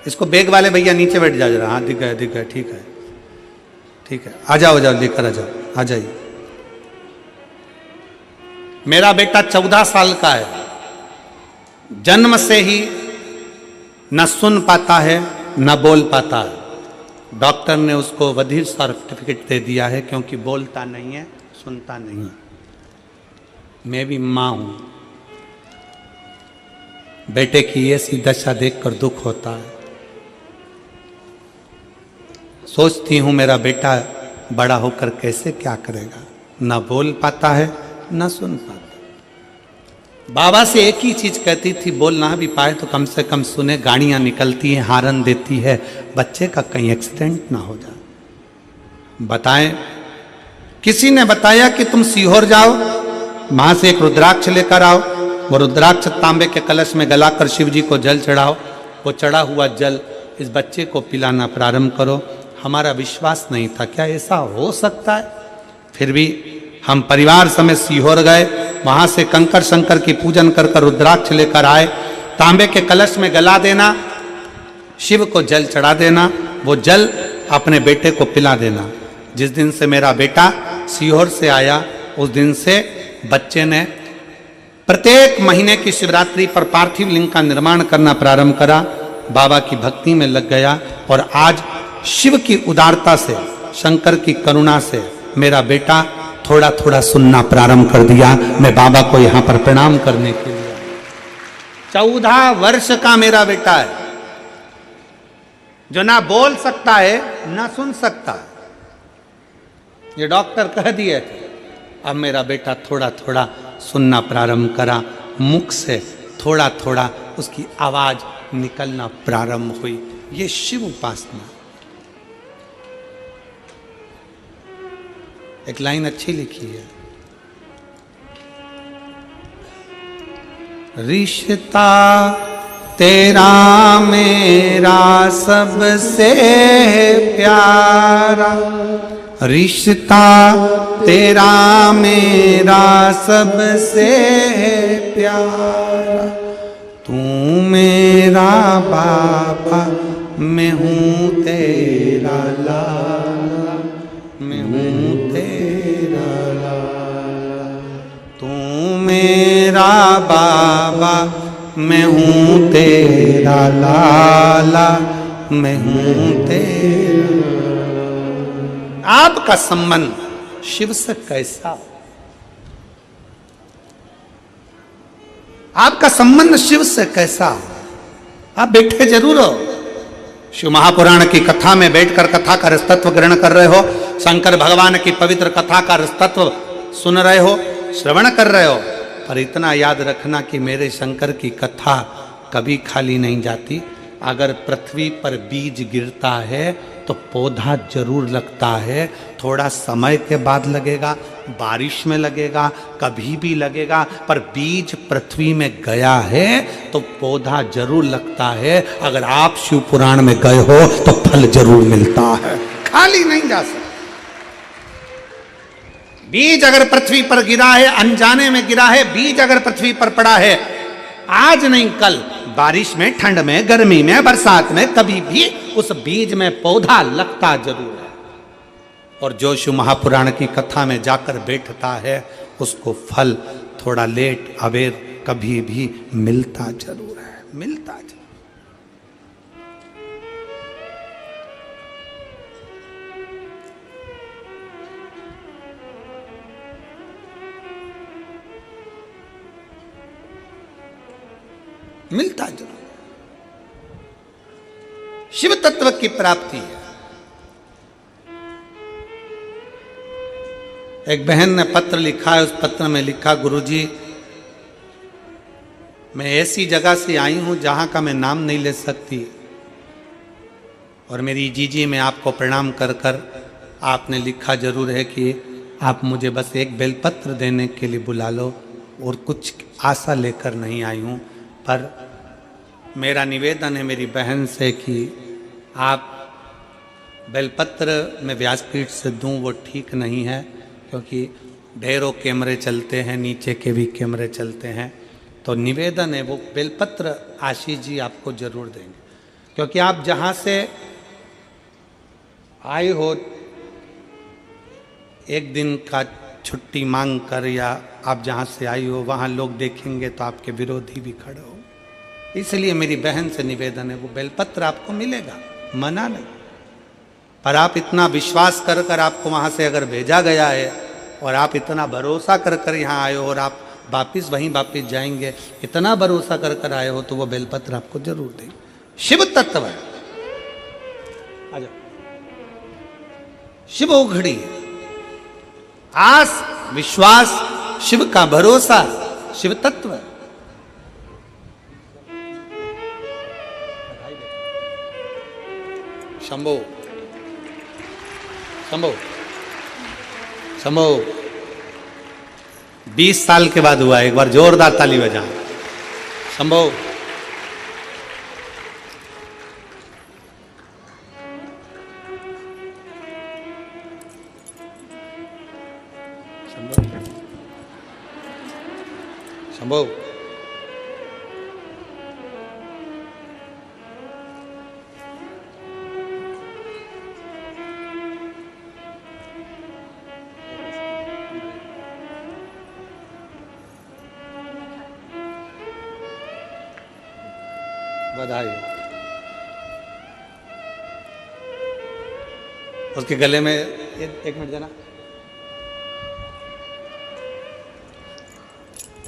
इसको बैग वाले भैया नीचे बैठ जाओ जरा। हाँ, दिख गए, ठीक है, ठीक है। आ जाओ, लेकर आ जाओ, आ जाइए। मेरा बेटा 14 साल का है, जन्म से ही न सुन पाता है न बोल पाता है। डॉक्टर ने उसको बधिर सर्टिफिकेट दे दिया है क्योंकि बोलता नहीं है, सुनता नहीं है। मैं भी माँ हूं, बेटे की ऐसी दशा देखकर दुख होता है। सोचती हूं मेरा बेटा बड़ा होकर कैसे क्या करेगा, ना बोल पाता है ना सुन पाता। बाबा से एक ही चीज कहती थी, बोल ना भी पाए तो कम से कम सुने। गाड़ियां निकलती हैं, हारन देती है, बच्चे का कहीं एक्सीडेंट ना हो जाए। बताएं, किसी ने बताया कि तुम सीहोर जाओ, वहां से एक रुद्राक्ष लेकर आओ, वो रुद्राक्ष तांबे के कलश में गलाकर शिव जी को जल चढ़ाओ, वो चढ़ा हुआ जल इस बच्चे को पिलाना प्रारंभ करो। हमारा विश्वास नहीं था, क्या ऐसा हो सकता है? फिर भी हम परिवार समेत सीहोर गए, वहां से कंकर शंकर की पूजन कर कर रुद्राक्ष लेकर आए। तांबे के कलश में गला देना, शिव को जल चढ़ा देना, वो जल अपने बेटे को पिला देना। जिस दिन से मेरा बेटा सीहोर से आया, उस दिन से बच्चे ने प्रत्येक महीने की शिवरात्रि पर पार्थिव लिंग का निर्माण करना प्रारंभ करा, बाबा की भक्ति में लग गया। और आज शिव की उदारता से, शंकर की करुणा से मेरा बेटा थोड़ा थोड़ा सुनना प्रारंभ कर दिया। मैं बाबा को यहां पर प्रणाम करने के लिए, 14 वर्ष का मेरा बेटा है, जो ना बोल सकता है ना सुन सकता है। ये डॉक्टर कह दिए थे। अब मेरा बेटा थोड़ा थोड़ा सुनना प्रारंभ करा, मुख से थोड़ा थोड़ा उसकी आवाज निकलना प्रारंभ हुई। ये शिव उपासना। एक लाइन अच्छी लिखी है, रिश्ता तेरा मेरा सबसे प्यारा, रिश्ता तेरा मेरा सबसे प्यारा, तू मेरा बाबा मैं हूँ तेरा लाला, मैं हूँ तेरा लाला, तू मेरा बाबा मैं हूँ तेरा लाला, मैं हूँ तेरा। आपका संबंध शिव से कैसा हो? आपका संबंध शिव से कैसा हो? आप बैठे जरूर हो, शिव महापुराण की कथा में बैठकर कथा का रसतत्व ग्रहण कर रहे हो, शंकर भगवान की पवित्र कथा का रसतत्व सुन रहे हो, श्रवण कर रहे हो, पर इतना याद रखना कि मेरे शंकर की कथा कभी खाली नहीं जाती। अगर पृथ्वी पर बीज गिरता है तो पौधा जरूर लगता है, थोड़ा समय के बाद लगेगा, बारिश में लगेगा, कभी भी लगेगा, पर बीज पृथ्वी में गया है तो पौधा जरूर लगता है। अगर आप शिव पुराण में गए हो तो फल जरूर मिलता है, खाली नहीं जा सकता। बीज अगर पृथ्वी पर गिरा है, अनजाने में गिरा है, बीज अगर पृथ्वी पर पड़ा है, आज नहीं कल, बारिश में, ठंड में, गर्मी में, बरसात में, कभी भी उस बीज में पौधा लगता जरूर है। और जो शिव महापुराण की कथा में जाकर बैठता है उसको फल थोड़ा लेट अबेर कभी भी मिलता जरूर है, मिलता जरूर। मिलता जरूर। शिव तत्व की प्राप्ति है। एक बहन ने पत्र लिखा है, उस पत्र में लिखा, गुरुजी मैं ऐसी जगह से आई हूं जहां का मैं नाम नहीं ले सकती, और मेरी जीजी मैं आपको प्रणाम कर कर, आपने लिखा जरूर है कि आप मुझे बस एक बेलपत्र देने के लिए बुला लो, और कुछ आशा लेकर नहीं आई हूं। पर मेरा निवेदन है मेरी बहन से कि आप बेलपत्र में व्यासपीठ से दूं वो ठीक नहीं है, क्योंकि ढेरों कैमरे चलते हैं, नीचे के भी कैमरे चलते हैं। तो निवेदन है वो बेलपत्र आशीष जी आपको जरूर देंगे, क्योंकि आप जहाँ से आए हो एक दिन का छुट्टी मांग कर, या आप जहाँ से आई हो वहाँ लोग देखेंगे तो आपके विरोधी भी खड़े हो। इसलिए मेरी बहन से निवेदन है वो बेलपत्र आपको मिलेगा, मना नहीं। पर आप इतना विश्वास कर कर आपको वहां से अगर भेजा गया है और आप इतना भरोसा कर कर यहाँ आए हो और आप वापिस वहीं वापिस जाएंगे, इतना भरोसा कर कर आए हो तो वो बेलपत्र आपको जरूर देंगे। शिव तत्व है, शिव उघड़ी है, आस विश्वास शिव का भरोसा शिव तत्व है। शंभो शंभो शंभो 20 साल के बाद हुआ, एक बार जोरदार ताली बजा। शंभो शंभो बधाई। उसके गले में एक मिनट देना,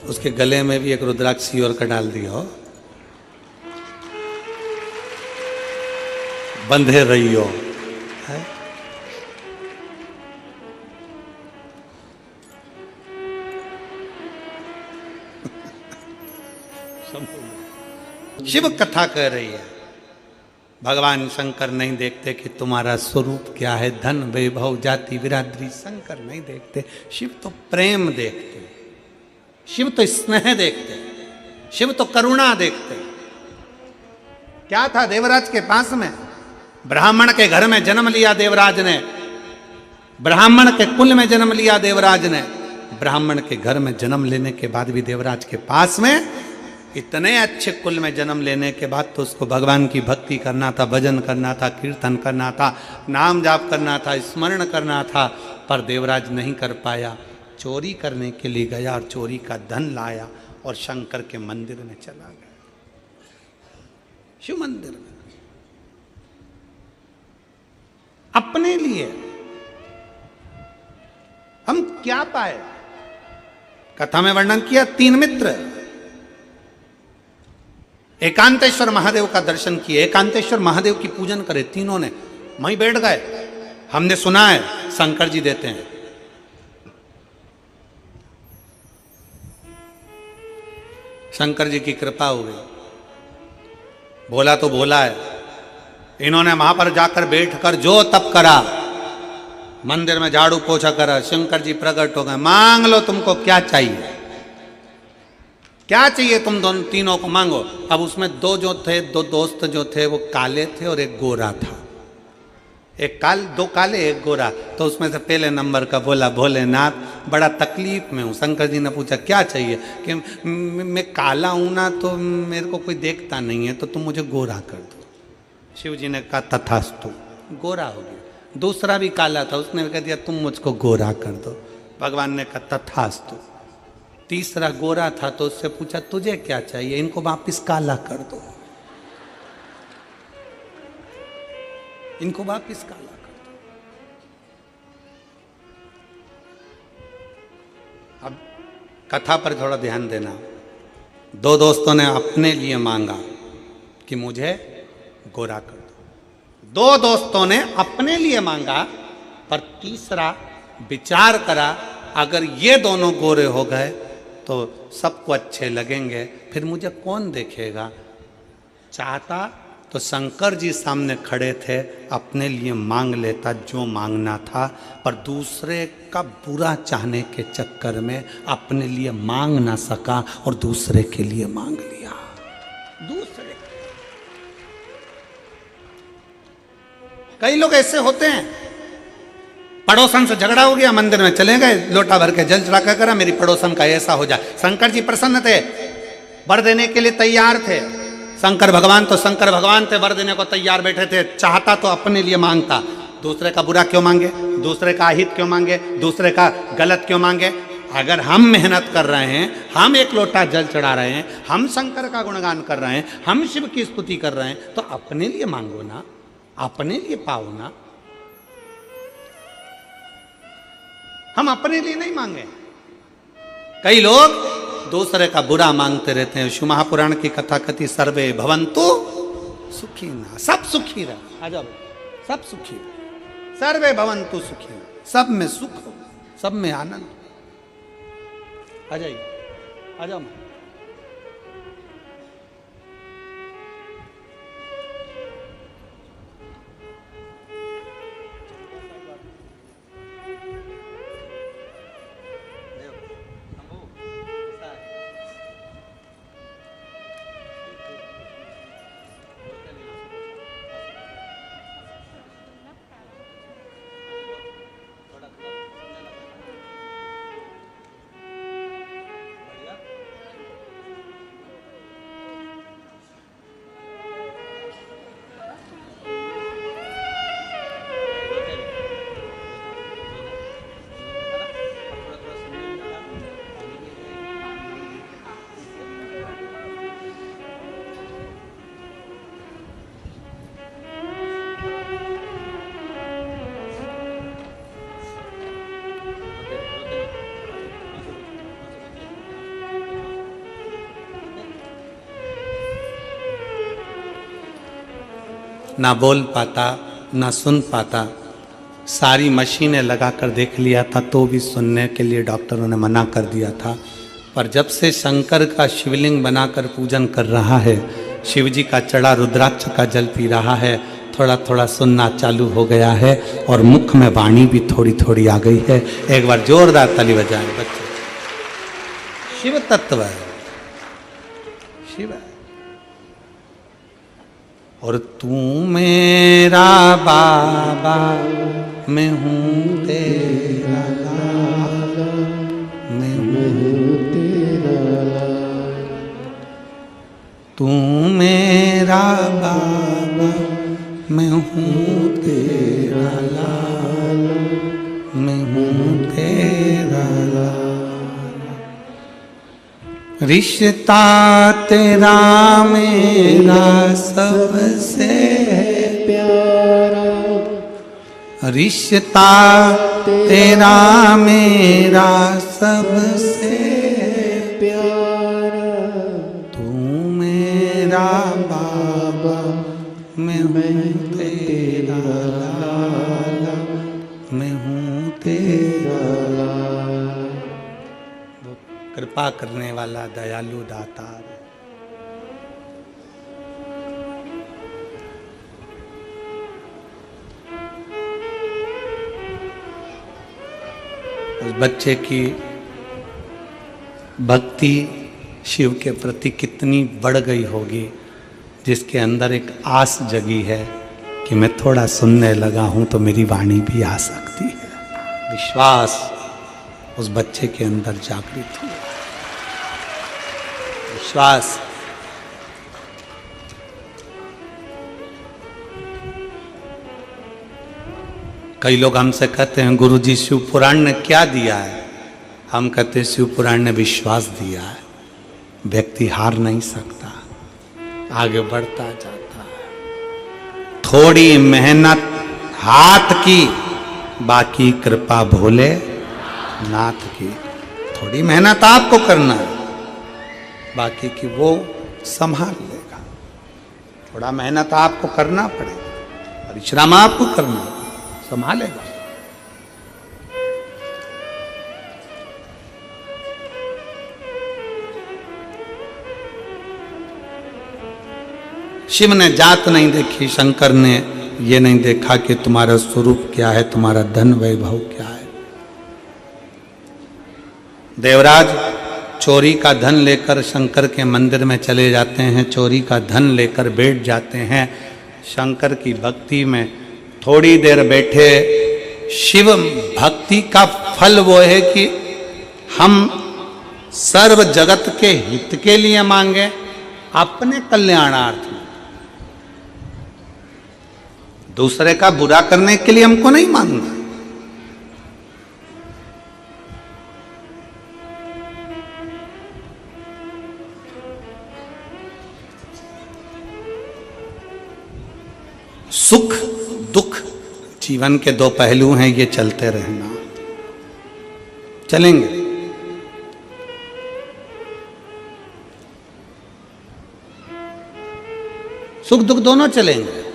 उसके गले में भी एक रुद्राक्ष और का डाल दिया हो, बंधे रहियो है? शिव कथा कह रही है, भगवान शंकर नहीं देखते कि तुम्हारा स्वरूप क्या है, धन वैभव जाति बिरादरी शंकर नहीं देखते, शिव तो प्रेम देखते, शिव तो स्नेह देखते, शिव तो करुणा देखते। क्या था देवराज के पास में? ब्राह्मण के घर में जन्म लिया देवराज ने, ब्राह्मण के कुल में जन्म लिया देवराज ने। ब्राह्मण के घर में जन्म लेने के बाद भी देवराज के पास में, इतने अच्छे कुल में जन्म लेने के बाद तो उसको भगवान की भक्ति करना था, भजन करना था, कीर्तन करना था, नाम जाप करना था, स्मरण करना था, पर देवराज नहीं कर पाया। चोरी करने के लिए गया और चोरी का धन लाया और शंकर के मंदिर में चला गया, शिव मंदिर में, अपने लिए। हम क्या पाए? कथा में वर्णन किया, 3 मित्र एकांतेश्वर महादेव का दर्शन किए, एकांतेश्वर महादेव की पूजन करे, तीनों ने वहीं बैठ गए। हमने सुना है शंकर जी देते हैं, शंकर जी की कृपा हो गई, भोला तो भोला है। इन्होंने वहां पर जाकर बैठकर जो तप करा, मंदिर में झाड़ू पोछा करा, शंकर जी प्रकट हो गए। मांग लो, तुमको क्या चाहिए, क्या चाहिए तुम दोनों तीनों को मांगो। अब उसमें 2 जो थे, 2 दोस्त जो थे वो काले थे और एक गोरा था, 2 काले 1 गोरा। तो उसमें से पहले नंबर का बोला, भोलेनाथ बड़ा तकलीफ में हूँ। शंकर जी ने पूछा क्या चाहिए? कि मैं काला हूं ना, तो मेरे को कोई देखता नहीं है, तो तुम मुझे गोरा कर दो। शिव जी ने कहा तथास्तु, गोरा हो गया। दूसरा भी काला था, उसने कह दिया तुम मुझको गोरा कर दो। भगवान ने कहा तथास्तु। तीसरा गोरा था, तो उससे पूछा तुझे क्या चाहिए? इनको वापिस काला कर दो, इनको वापिस काला कर दो। अब कथा पर थोड़ा ध्यान देना। 2 दोस्तों ने अपने लिए मांगा कि मुझे गोरा कर दो, 2 दोस्तों ने अपने लिए मांगा, पर तीसरा विचार करा अगर ये दोनों गोरे हो गए तो सबको अच्छे लगेंगे, फिर मुझे कौन देखेगा। चाहता तो शंकर जी सामने खड़े थे, अपने लिए मांग लेता जो मांगना था, पर दूसरे का बुरा चाहने के चक्कर में अपने लिए मांग ना सका और दूसरे के लिए मांग लिया। दूसरे कई लोग ऐसे होते हैं, पड़ोसन से झगड़ा हो गया, मंदिर में चले गए, लोटा भर के जल चढ़ा कर करा मेरी पड़ोसन का ऐसा हो जाए। शंकर जी प्रसन्न थे, वर देने के लिए तैयार थे। शंकर भगवान थे, वर देने को तैयार बैठे थे। चाहता तो अपने लिए मांगता, दूसरे का बुरा क्यों मांगे, दूसरे का अहित क्यों मांगे, दूसरे का गलत क्यों मांगे। अगर हम मेहनत कर रहे हैं, हम 1 लोटा जल चढ़ा रहे हैं, हम शंकर का गुणगान कर रहे हैं, हम शिव की स्तुति कर रहे हैं, तो अपने लिए मांगो ना, अपने लिए पाओ ना। हम अपने लिए नहीं मांगे। कई लोग दूसरे का बुरा मांगते रहते हैं। शिव महापुराण की कथा कथी सर्वे भवन्तु सुखी ना, सब सुखी रहे। आ जाओ, सब सुखी रहे, सर्वे भवन्तु सुखी ना, सब में सुख हो, सब में आनंद। आ जाइए, आ जाओ। ना बोल पाता, ना सुन पाता, सारी मशीनें लगाकर देख लिया था तो भी सुनने के लिए डॉक्टरों ने मना कर दिया था। पर जब से शंकर का शिवलिंग बनाकर पूजन कर रहा है, शिव जी का चढ़ा रुद्राक्ष का जल पी रहा है, थोड़ा थोड़ा सुनना चालू हो गया है और मुख में वाणी भी थोड़ी थोड़ी आ गई है। एक बार जोरदार ताली बजाएं बच्चे। शिव तत्व है, शिव है। और तू मेरा बाबा, मैं हूँ तेरा लाला, मैं हूँ तेरा लाला। तू मेरा बाबा, मैं हूँ तेरा लाला, मैं हूँ तेरा लाला। रिश्ता तेरा मेरा सबसे प्यारा, रिश्ता तेरा मेरा सबसे प्यारा। तू मेरा बाबा, मैं हूँ तेरा लाला, मैं हूँ तेरा लाला। कृपा करने वाला दयालु दातार। उस बच्चे की भक्ति शिव के प्रति कितनी बढ़ गई होगी, जिसके अंदर एक आस जगी है कि मैं थोड़ा सुनने लगा हूं तो मेरी वाणी भी आ सकती है। विश्वास उस बच्चे के अंदर जागृत हुआ, विश्वास। कई लोग हमसे कहते हैं गुरुजी शिव पुराण ने क्या दिया है? हम कहते हैं शिव पुराण ने विश्वास दिया है। व्यक्ति हार नहीं सकता, आगे बढ़ता जाता है। थोड़ी मेहनत हाथ की, बाकी कृपा भोले नाथ की। थोड़ी मेहनत आपको करना है, बाकी की वो संभाल लेगा। थोड़ा मेहनत आपको करना पड़ेगा, परिश्रम आपको करना है, संभालेगा। शिव ने जात नहीं देखी, शंकर ने ये नहीं देखा कि तुम्हारा स्वरूप क्या है, तुम्हारा धन वैभव क्या है। देवराज चोरी का धन लेकर शंकर के मंदिर में चले जाते हैं, चोरी का धन लेकर बैठ जाते हैं शंकर की भक्ति में। थोड़ी देर बैठे, शिव भक्ति का फल वो है कि हम सर्व जगत के हित के लिए मांगे, अपने कल्याणार्थ में। दूसरे का बुरा करने के लिए हमको नहीं मांगना। सुख दुख जीवन के दो पहलू हैं, ये चलते रहना। चलेंगे। सुख दुख दोनों चलेंगे।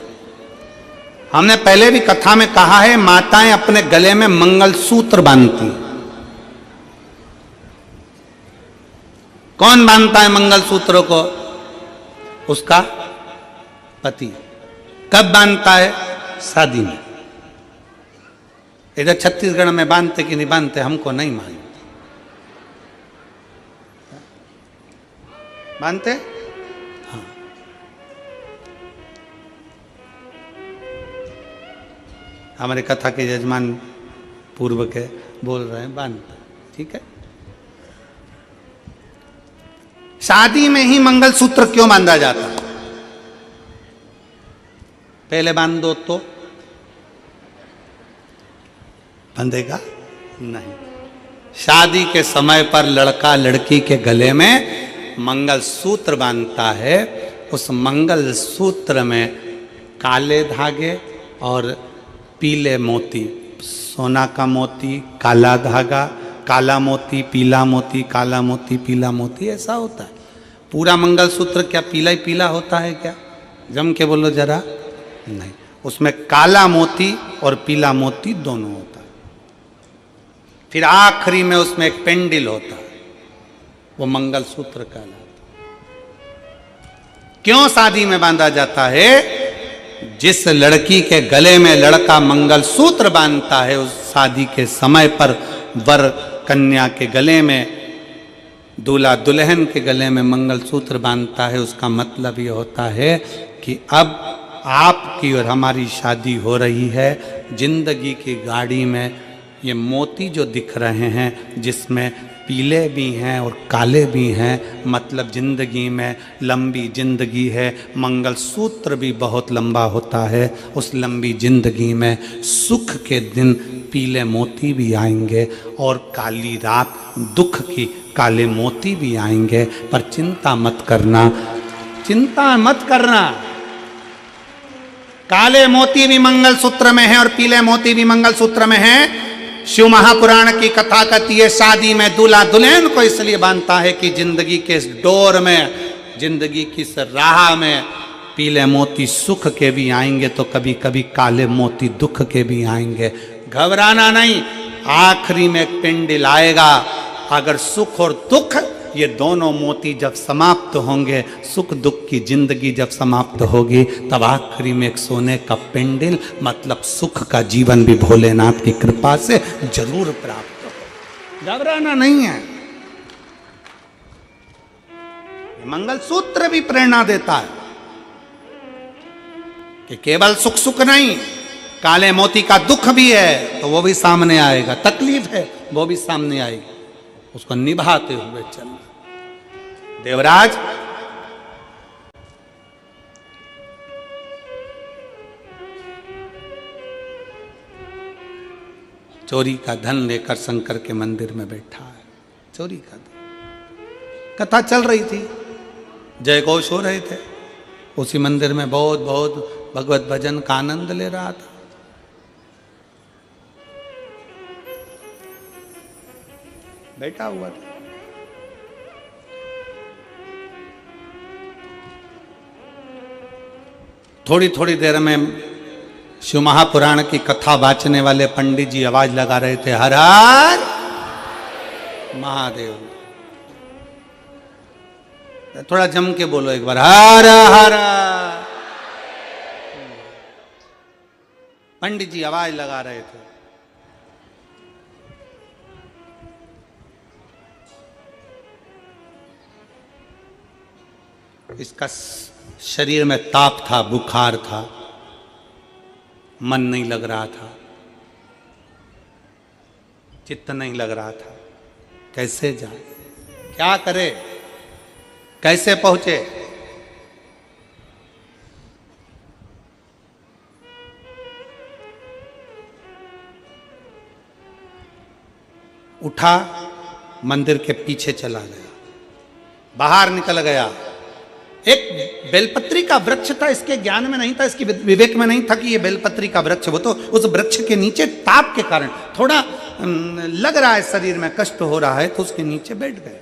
हमने पहले भी कथा में कहा है, माताएं अपने गले में मंगलसूत्र बांधती। कौन बांधता है मंगलसूत्रों को? उसका पति। कब बांधता है? शादी में। इधर छत्तीसगढ़ में बांधते कि नहीं बांधते हमको नहीं मालूम। बांधते? हाँ। हमारे कथा के यजमान पूर्व के बोल रहे हैं बांधते। ठीक है। शादी में ही मंगलसूत्र क्यों बांधा जाता? पहले बांध दो तो बंधेगा नहीं। शादी के समय पर लड़का लड़की के गले में मंगलसूत्र बांधता है। उस मंगलसूत्र में काले धागे और पीले मोती, सोना का मोती, काला धागा, काला मोती, पीला मोती, काला मोती, पीला मोती, ऐसा होता है। पूरा मंगलसूत्र क्या पीला ही पीला होता है क्या? जम के बोलो जरा। नहीं, उसमें काला मोती और पीला मोती दोनों होता है। फिर आखिरी में उसमें एक पेंडिल होता है, वो मंगलसूत्र कहलाता है। क्यों शादी में बांधा जाता है? जिस लड़की के गले में लड़का मंगलसूत्र बांधता है, उस शादी के समय पर वर कन्या के गले में, दूल्हा दुल्हन के गले में मंगलसूत्र बांधता है। उसका मतलब ये होता है कि अब आपकी और हमारी शादी हो रही है। जिंदगी की गाड़ी में ये मोती जो दिख रहे हैं, जिसमें पीले भी हैं और काले भी हैं, मतलब जिंदगी में लंबी जिंदगी है। मंगलसूत्र भी बहुत लंबा होता है। उस लंबी जिंदगी में सुख के दिन पीले मोती भी आएंगे और काली रात दुख की काले मोती भी आएंगे। पर चिंता मत करना, चिंता मत करना। काले मोती भी मंगलसूत्र में है और पीले मोती भी मंगलसूत्र में है। शिव महापुराण की कथा कहती है, शादी में दूल्हा दुल्हन को इसलिए बांधता है कि जिंदगी के इस डोर में, जिंदगी की इस राह में पीले मोती सुख के भी आएंगे तो कभी कभी काले मोती दुख के भी आएंगे। घबराना नहीं, आखिरी में एक पेंडिल आएगा। अगर सुख और दुख ये दोनों मोती जब समाप्त होंगे, सुख दुख की जिंदगी जब समाप्त होगी, तब आखिरी में एक सोने का पेंडिल, मतलब सुख का जीवन भी भोलेनाथ की कृपा से जरूर प्राप्त हो। घबराना नहीं है। मंगलसूत्र भी प्रेरणा देता है कि केवल सुख सुख नहीं, काले मोती का दुख भी है तो वो भी सामने आएगा, तकलीफ है वो भी सामने आएगी, उसको निभाते हुए चलना। देवराज, चोरी का धन लेकर शंकर के मंदिर में बैठा है। चोरी का धन, कथा चल रही थी, जय घोष हो रहे थे। उसी मंदिर में बहुत बहुत भगवत भजन का आनंद ले रहा था। बैठा हुआ था। थोड़ी थोड़ी देर में शिव महापुराण की कथा वाचने वाले पंडित जी आवाज लगा रहे थे, हर हर महादेव। थोड़ा जम के बोलो एक बार, हर हर। पंडित जी आवाज लगा रहे थे। इसका शरीर में ताप था, बुखार था, मन नहीं लग रहा था, चित्त नहीं लग रहा था। कैसे जाए, क्या करे, कैसे पहुंचे? उठा, मंदिर के पीछे चला गया, बाहर निकल गया। एक बेलपत्री का वृक्ष था, इसके ज्ञान में नहीं था, इसकी विवेक में नहीं था कि ये बेलपत्री का वृक्ष। वो तो उस वृक्ष के नीचे ताप के कारण, थोड़ा लग रहा है शरीर में कष्ट हो रहा है, तो उसके नीचे बैठ गया।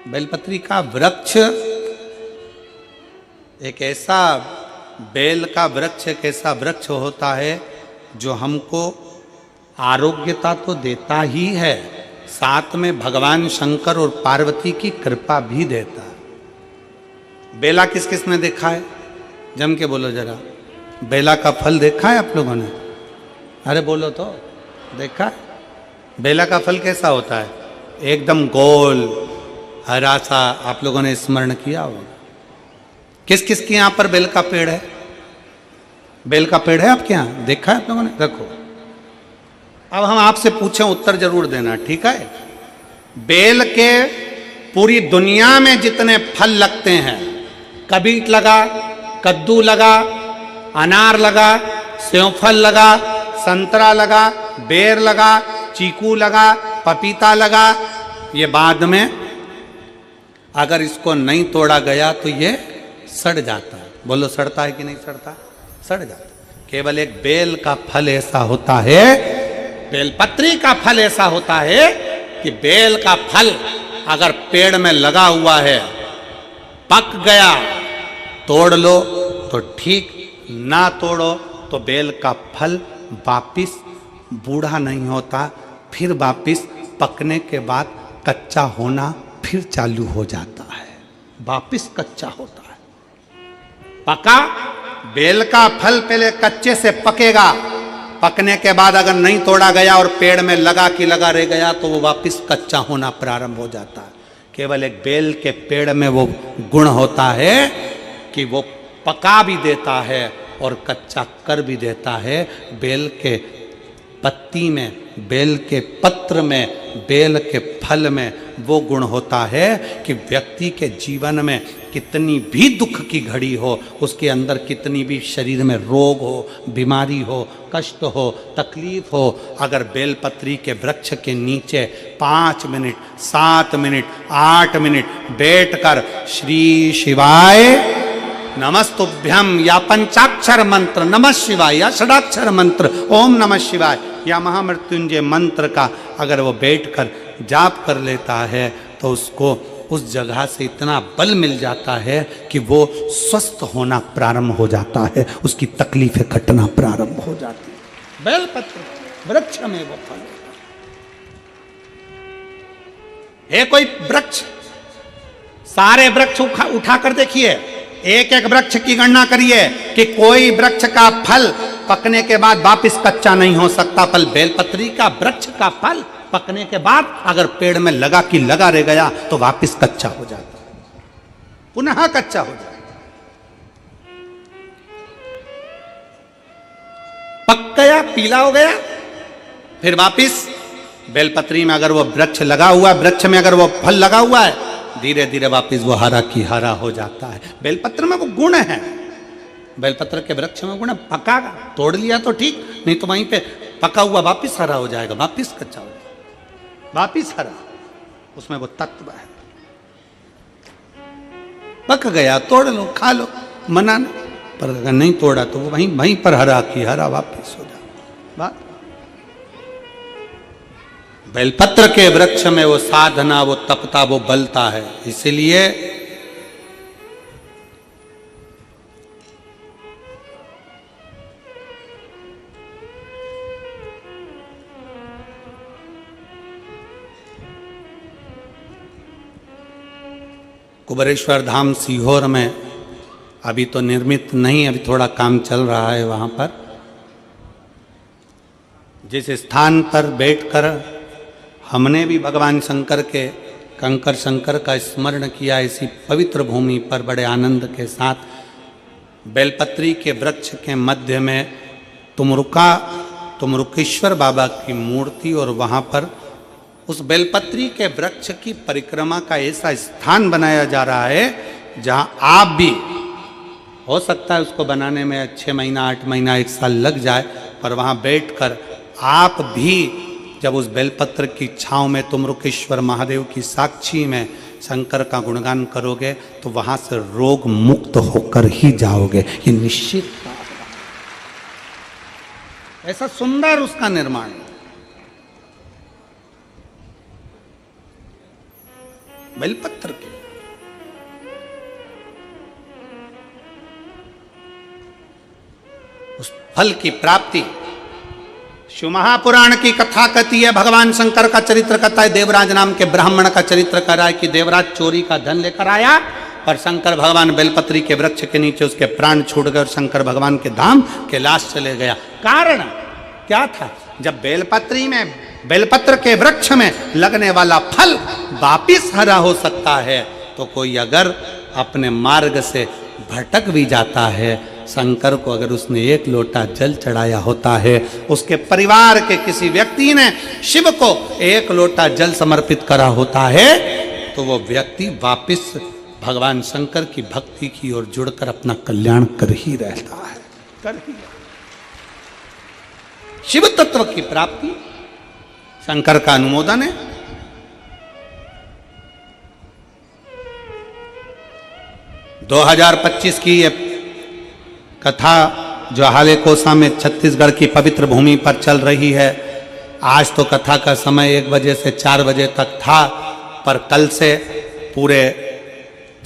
बेलपत्री का वृक्ष एक ऐसा, बेल का वृक्ष एक ऐसा वृक्ष होता है जो हमको आरोग्यता तो देता ही है, साथ में भगवान शंकर और पार्वती की कृपा भी देता है। बेला किस किस ने देखा है? जम के बोलो जरा। बेला का फल देखा है आप लोगों ने? अरे बोलो तो, देखा है? बेला का फल कैसा होता है? एकदम गोल हरा सा, आप लोगों ने स्मरण किया होगा। किस किस के यहां पर बेल का पेड़ है? बेल का पेड़ है आपके यहां? देखा है आप लोगों ने? रखो। अब हम आपसे पूछें, उत्तर जरूर देना, ठीक है? बेल के पूरी दुनिया में जितने फल लगते हैं, कबीट लगा, कद्दू लगा, अनार लगा, सेवफल लगा, संतरा लगा, बेर लगा, चीकू लगा, पपीता लगा, ये बाद में अगर इसको नहीं तोड़ा गया तो ये सड़ जाता है। बोलो, सड़ता है कि नहीं सड़ता? सड़ जाता है। केवल एक बेल का फल ऐसा होता है, बेलपत्री का फल ऐसा होता है कि बेल का फल अगर पेड़ में लगा हुआ है, पक गया, तोड़ लो तो ठीक, ना तोड़ो तो बेल का फल वापिस बूढ़ा नहीं होता, फिर वापिस पकने के बाद कच्चा होना फिर चालू हो जाता है, वापिस कच्चा होता है। पका बेल का फल पहले कच्चे से पकेगा, पकने के बाद अगर नहीं तोड़ा गया और पेड़ में लगा कि लगा रह गया तो वो वापिस कच्चा होना प्रारंभ हो जाता है। केवल एक बेल के पेड़ में वो गुण होता है कि वो पका भी देता है और कच्चा कर भी देता है। बेल के पत्ती में, बेल के पत्र में, बेल के फल में वो गुण होता है कि व्यक्ति के जीवन में कितनी भी दुख की घड़ी हो, उसके अंदर कितनी भी शरीर में रोग हो, बीमारी हो, कष्ट हो, तकलीफ हो, अगर बेलपत्री के वृक्ष के नीचे 5 मिनट, 7 मिनट, 8 मिनट बैठकर श्री शिवाय नमस्तुभ्यम या पंचाक्षर मंत्र नमः शिवाय या षडाक्षर मंत्र ओम नमः शिवाय या महामृत्युंजय मंत्र का अगर वो बैठकर जाप कर लेता है तो उसको उस जगह से इतना बल मिल जाता है कि वो स्वस्थ होना प्रारंभ हो जाता है, उसकी तकलीफें घटना प्रारंभ हो जाती है। बेलपत्र वृक्ष में वो फल है। कोई वृक्ष, सारे वृक्ष उठा कर देखिए, एक एक वृक्ष की गणना करिए कि कोई वृक्ष का फल पकने के बाद वापस कच्चा नहीं हो सकता। फल बेलपत्री का वृक्ष का फल पकने के बाद अगर पेड़ में लगा कि लगा रह गया तो वापस कच्चा हो जाता है, पुनः कच्चा हो जाता है। पक गया, पीला हो गया, फिर वापस बेलपत्री में अगर वो वृक्ष लगा हुआ है, वृक्ष में अगर वो फल लगा हुआ है, धीरे धीरे वापस वो हरा की हरा हो जाता है। बेलपत्र में वो गुण है, बेलपत्र के वृक्ष में गुण है। पका, तोड़ लिया तो ठीक, नहीं तो वहीं पे पका हुआ वापस हरा हो जाएगा, वापस कच्चा हो जाएगा, वापस हरा, उसमें वो तत्व है। पक गया तोड़ लो, खा लो, मना नहीं, पर अगर नहीं तोड़ा तो वो वहीं पर हरा की हरा वापस हो जाएगा। बात बेलपत्र के वृक्ष में वो साधना, वो तपता, वो बलता है। इसीलिए कुबेरेश्वर धाम सीहोर में अभी तो निर्मित नहीं, अभी थोड़ा काम चल रहा है। वहाँ पर जिस स्थान पर बैठकर हमने भी भगवान शंकर के, कंकर शंकर का स्मरण किया, इसी पवित्र भूमि पर बड़े आनंद के साथ बेलपत्री के वृक्ष के मध्य में तुमरुकेश्वर बाबा की मूर्ति, और वहाँ पर उस बेलपत्री के वृक्ष की परिक्रमा का ऐसा स्थान बनाया जा रहा है जहाँ आप भी, हो सकता है उसको बनाने में 6 महीना, 8 महीना, 1 साल लग जाए, पर वहाँ बैठकर आप भी जब उस बेलपत्र की छाँव में तुमरुकेश्वर महादेव की साक्षी में शंकर का गुणगान करोगे तो वहाँ से रोग मुक्त होकर ही जाओगे, ये निश्चित। ऐसा सुंदर उसका निर्माण। बेलपत्र के उस फल की प्राप्ति शिव महापुराण की कथा कहती है, भगवान शंकर का चरित्र कहता है, देवराज नाम के ब्राह्मण का चरित्र कर रहा है कि देवराज चोरी का धन लेकर आया और शंकर भगवान बेलपत्री के वृक्ष के नीचे उसके प्राण छूट गए और शंकर भगवान के धाम कैलाश चले गया। कारण क्या था? जब बेलपत्र के वृक्ष में लगने वाला फल वापिस हरा हो सकता है, तो कोई अगर अपने मार्ग से भटक भी जाता है, शंकर को अगर उसने एक लोटा जल चढ़ाया होता है, उसके परिवार के किसी व्यक्ति ने शिव को एक लोटा जल समर्पित करा होता है, तो वो व्यक्ति वापिस भगवान शंकर की भक्ति की ओर जुड़कर अपना कल्याण कर ही रहता है। शिव तत्व की प्राप्ति शंकर का अनुमोदन है। दो 2025 की ये कथा जो हाले कोसा में छत्तीसगढ़ की पवित्र भूमि पर चल रही है। आज तो कथा का समय 1 बजे से 4 बजे तक था, पर कल से पूरे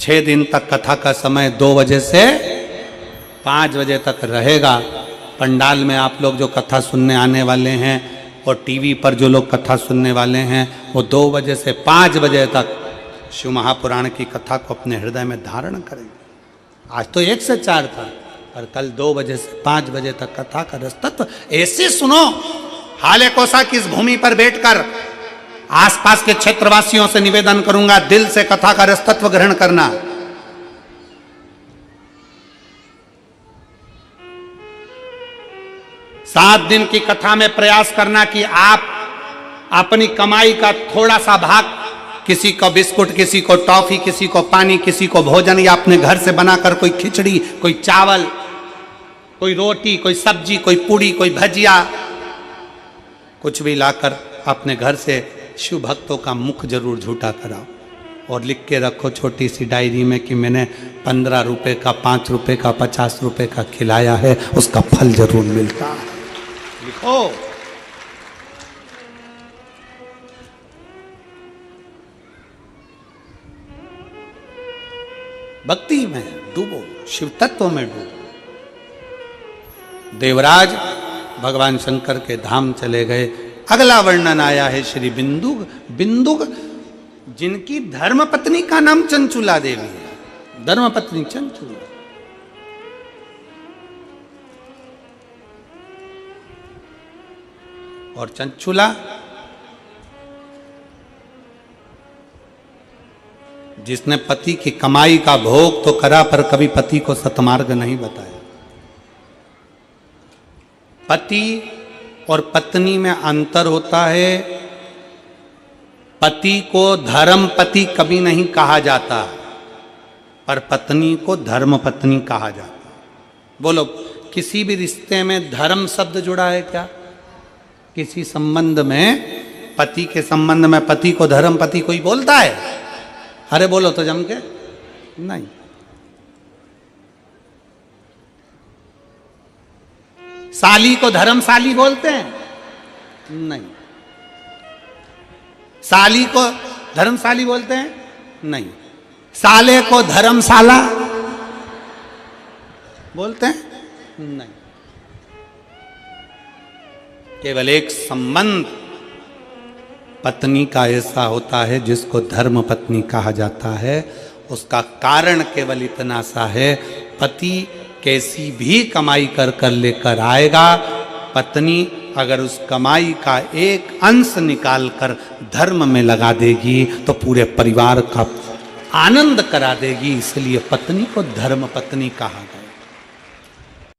6 दिन तक कथा का समय 2 बजे से 5 बजे तक रहेगा। पंडाल में आप लोग जो कथा सुनने आने वाले हैं और टीवी पर जो लोग कथा सुनने वाले हैं, वो 2 बजे से 5 बजे तक शिव महापुराण की कथा को अपने हृदय में धारण करेंगे। आज तो 1 से 4 था, पर कल 2 बजे से 5 बजे तक कथा का रस तत्व ऐसे सुनो। हाले कोसा की इस भूमि पर बैठकर आसपास के क्षेत्रवासियों से निवेदन करूंगा, दिल से कथा का रस तत्व ग्रहण करना। सात दिन की कथा में प्रयास करना कि आप अपनी कमाई का थोड़ा सा भाग, किसी को बिस्कुट, किसी को टॉफी, किसी को पानी, किसी को भोजन, या अपने घर से बनाकर कोई खिचड़ी, कोई चावल, कोई रोटी, कोई सब्जी, कोई पूड़ी, कोई भजिया, कुछ भी लाकर अपने घर से शिव भक्तों का मुख जरूर झूठा कराओ और लिख के रखो छोटी सी डायरी में कि मैंने 15 रुपए का, 5 रुपए का, 50 रुपए का खिलाया है, उसका फल जरूर मिलता है। लिखो। भक्ति में डूबो, शिव तत्व में डूबो। देवराज भगवान शंकर के धाम चले गए। अगला वर्णन आया है श्री बिंदुक। बिंदुक जिनकी धर्मपत्नी का नाम चंचुला देवी है। धर्मपत्नी चंचुला। और चंचुला जिसने पति की कमाई का भोग तो करा, पर कभी पति को सतमार्ग नहीं बताया। पति और पत्नी में अंतर होता है। पति को धर्म पति कभी नहीं कहा जाता, पर पत्नी को धर्म पत्नी कहा जाता। बोलो, किसी भी रिश्ते में धर्म शब्द जुड़ा है क्या? किसी संबंध में, पति के संबंध में पति को धर्म पति कोई बोलता है? अरे बोलो तो जम के नहीं। साली को धर्मशाली बोलते हैं? नहीं। साली को धर्मशाली बोलते हैं? नहीं। साले को धर्मशाला बोलते हैं? नहीं। केवल एक संबंध पत्नी का ऐसा होता है जिसको धर्म पत्नी कहा जाता है। उसका कारण केवल इतना सा है, पति कैसी भी कमाई कर लेकर आएगा, पत्नी अगर उस कमाई का एक अंश निकाल कर धर्म में लगा देगी तो पूरे परिवार का आनंद करा देगी। इसलिए पत्नी को धर्म पत्नी कहा गया।